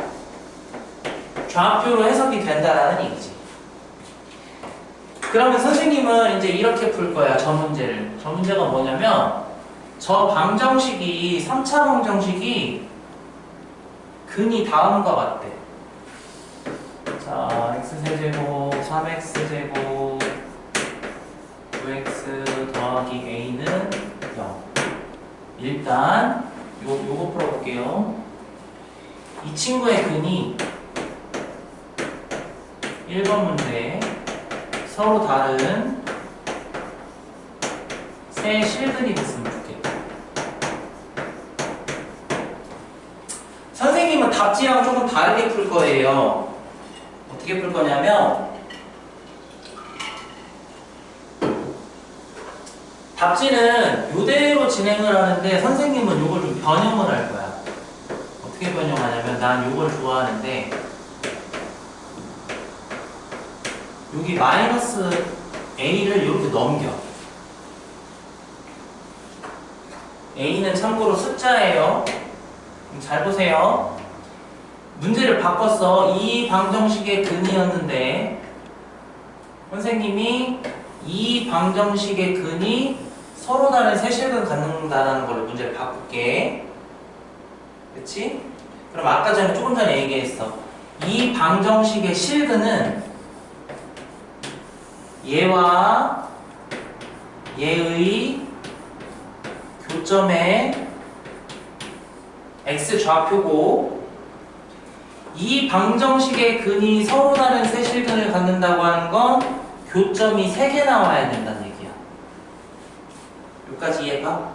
좌표로 해석이 된다라는 얘기지. 그러면 선생님은 이제 이렇게 풀 거야, 저 문제를. 저 문제가 뭐냐면, 저 방정식이, 3차 방정식이 근이 다음과 같대. 자, x세제곱, 3x제곱, 9x 더하기 a는 0. 일단, 요거 풀어볼게요. 이 친구의 근이 1번 문제 서로 다른 세 실근이 됐으면 좋겠다. 선생님은 답지랑 조금 다르게 풀 거예요. 어떻게 풀 거냐면 답지는 이대로 진행을 하는데 선생님은 이걸 좀 변형을 할 거야. 어떻게 변형하냐면 난 이걸 좋아하는데 여기 마이너스 a를 이렇게 넘겨. a는 참고로 숫자예요. 잘 보세요. 문제를 바꿨어. 이 방정식의 근이었는데 선생님이 이 방정식의 근이 서로 다른 세실근 갖는다는 걸로 문제를 바꿀게. 그치? 그럼 아까 전에 조금 전에 얘기했어. 이 방정식의 실근은 얘와 얘의 교점의 x 좌표고, 이 방정식의 근이 서로 다른 세실근을 갖는다고 하는 건 교점이 3개 나와야 된다는 얘기야. 여기까지 이해가?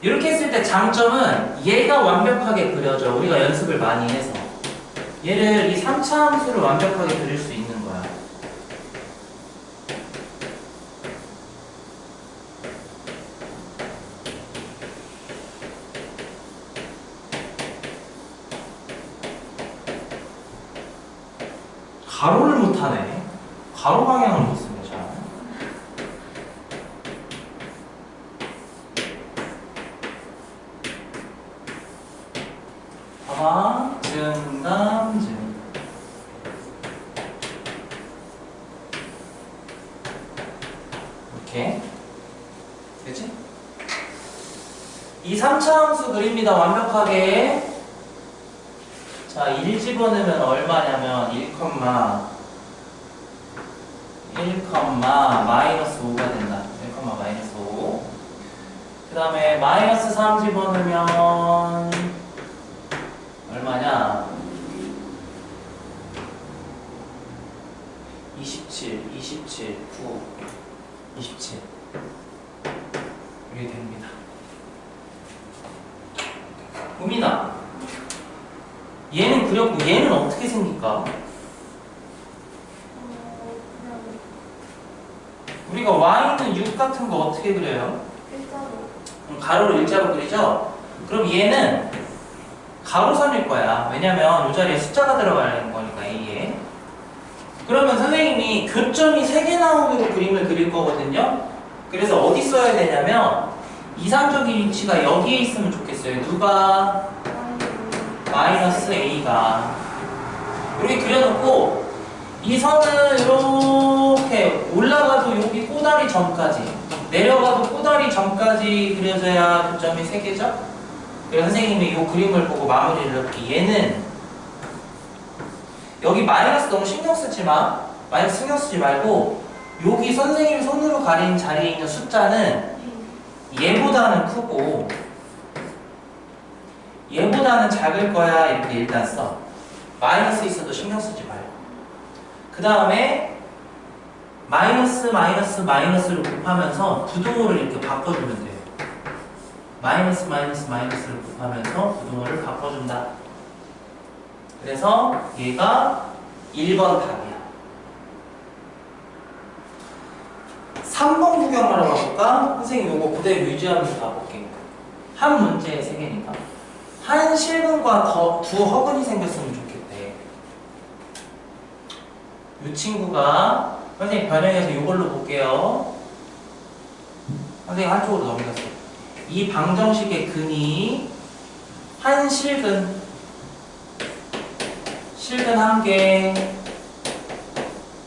이렇게 했을 때 장점은 얘가 완벽하게 그려져. 우리가 연습을 많이 해서 얘를 이 3차 함수를 완벽하게 그릴 수 있는 거야. 가로를 못하네. 가로 방향을 못 쓰네. 잘. 봐봐. 증. 이렇게. 되지? 이 3차 함수 그립니다. 완벽하게. 자, 1 집어넣으면 얼마냐면 1, 마이너스 5가 된다. 1, 마이너스 5. 그 다음에 마이너스 3 집어넣으면 얼마냐? 27, 9, 27. 이게 됩니다. 우민아, 얘는 그렸고 얘는 어떻게 생길까? 우리가 y는 6 같은 거 어떻게 그려요? 가로를 일자로 그리죠? 그럼 얘는 가로선일 거야. 왜냐면 이 자리에 숫자가 들어가는 거니까 A에. 그러면 선생님이 교점이 3개 나오도록 그림을 그릴 거거든요. 그래서 어디 써야 되냐면 이상적인 위치가 여기에 있으면 좋겠어요. 누가? 마이너스 A가. 이렇게 그려놓고 이 선은 이렇게 올라가도 여기 꼬다리 전까지, 내려가도 꼬다리 전까지 그려져야 교점이 3개죠? 그래서 선생님이 이 그림을 보고 마무리를 이렇게, 얘는 여기 마이너스 너무 신경 쓰지 마. 마이너스 신경 쓰지 말고 여기 선생님이 손으로 가린 자리에 있는 숫자는 얘보다는 크고 얘보다는 작을 거야. 이렇게 일단 써. 마이너스 있어도 신경 쓰지 말고. 그 다음에 마이너스를 곱하면서 부동호를 이렇게 바꿔주면 돼요. 마이너스를 곱하면서 부동호를 바꿔준다. 그래서 얘가 1번 답이야. 3번 구경하러 가볼까? 선생님 이거 그대로 유지하면서 가볼게. 한 문제에 3개니까. 한 실근과 두 허근이 생겼으면 좋겠대. 이 친구가 선생님 변형해서 이걸로 볼게요. 선생님 한쪽으로 넘겼어. 이 방정식의 근이 한 실근 1개,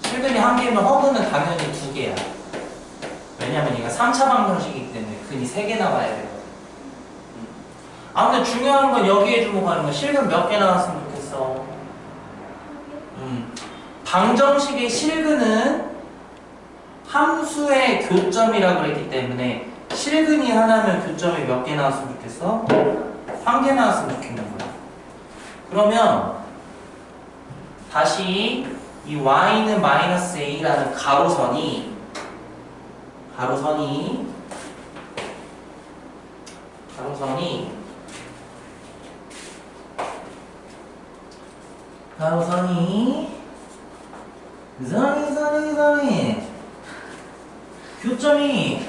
실근이 1개면 허근은 당연히 2개야. 왜냐면 얘가 3차 방정식이기 때문에 근이 3개 나와야 되거든. 아무튼 중요한 건 여기에 주목하는 건 실근 몇 개 나왔으면 좋겠어. 방정식의 실근은 함수의 교점이라고 그랬기 때문에 실근이 하나면 교점이 몇 개 나왔으면 좋겠어? 1개 나왔으면 좋겠는 거야. 그러면 다시 이 y는 마이너스 a라는 가로선이 교점이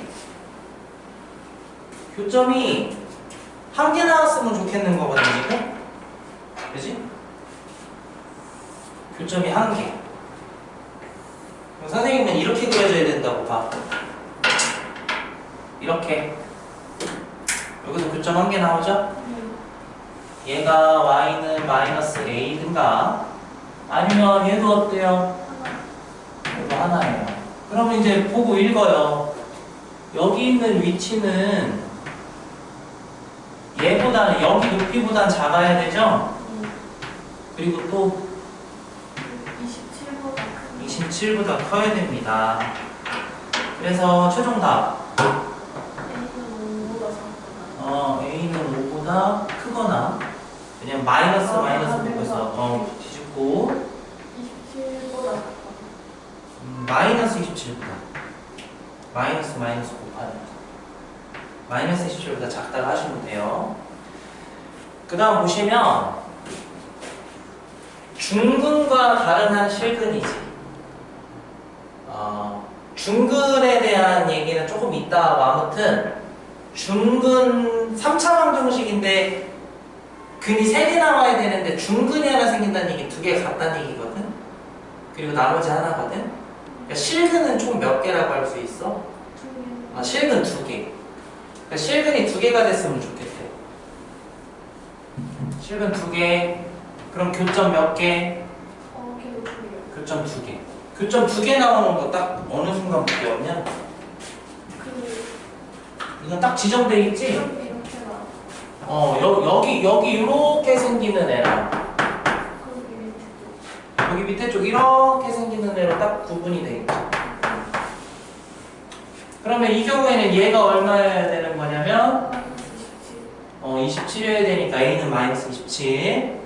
1개 나왔으면 좋겠는 거거든요. 그지? 교점이 1개. 그럼 선생님은 이렇게 그려줘야 된다고 봐. 이렇게. 여기서 교점 한 개 나오죠? 얘가 y는 마이너스 a든가 아니면 얘도 어때요? 얘도 하나예요. 그러면 이제 보고 읽어요. 여기 있는 위치는 얘보다는 여기 높이보단 작아야 되죠? 그리고 또 27보다 커야 됩니다. 그래서 최종 답 A는 5보다 크거나 왜냐면 마이너스 보고 있어. 뒤집고 27보다 마이너스 27보다 마이너스 곱하는 마이너스 27보다 작다고 하시면 돼요. 그 다음 보시면 중근과 다른 한 실근이지. 중근에 대한 얘기는 조금 이따 하고 아무튼 중근 3차 방정식인데 근이 3개 나와야 되는데 중근이 하나 생긴다는 얘기 2개가 같다는 얘기거든. 그리고 나머지 하나거든. 그러니까 실근은 총 몇 개라고 할 수 있어? 실근 2개. 그러니까 실근이 2개가 됐으면 좋겠대. 실근 2개. 그럼 교점 몇 개? 교점 2개. 교점 2개 나오는 거 딱 어느 순간 볼게 없냐? 이건 딱 지정돼 있지? 여기 이렇게 생기는 애랑 여기 밑에 쪽 이렇게 생기는 애로 딱 구분이 돼 있죠. 그러면 이 경우에는 얘가 얼마여야 되는 거냐면 27이어야 되니까 a는 마이너스 27.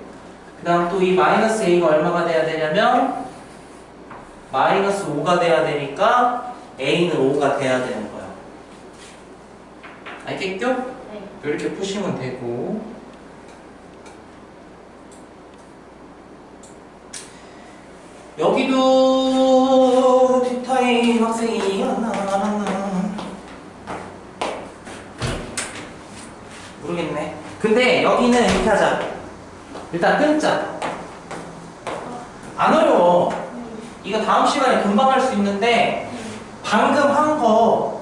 그 다음 또 이 마이너스 a가 얼마가 돼야 되냐면 마이너스 5가 돼야 되니까 a는 5가 돼야 되는 거야. 알겠죠? 네. 이렇게 푸시면 되고 여기도 뒷타임 학생이 모르겠네. 근데 여기는 이렇게 하자. 일단 끊자. 안 어려워. 이거 다음 시간에 금방 할 수 있는데 방금 한 거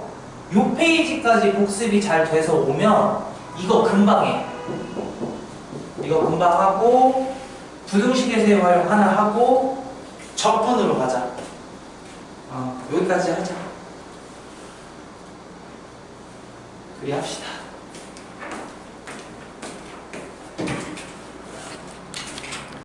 요 페이지까지 복습이 잘 돼서 오면 이거 금방 해. 이거 금방 하고 부등식의 세요 활용 하나 하고 적분으로 가자. 여기까지 하자. 그리 합시다.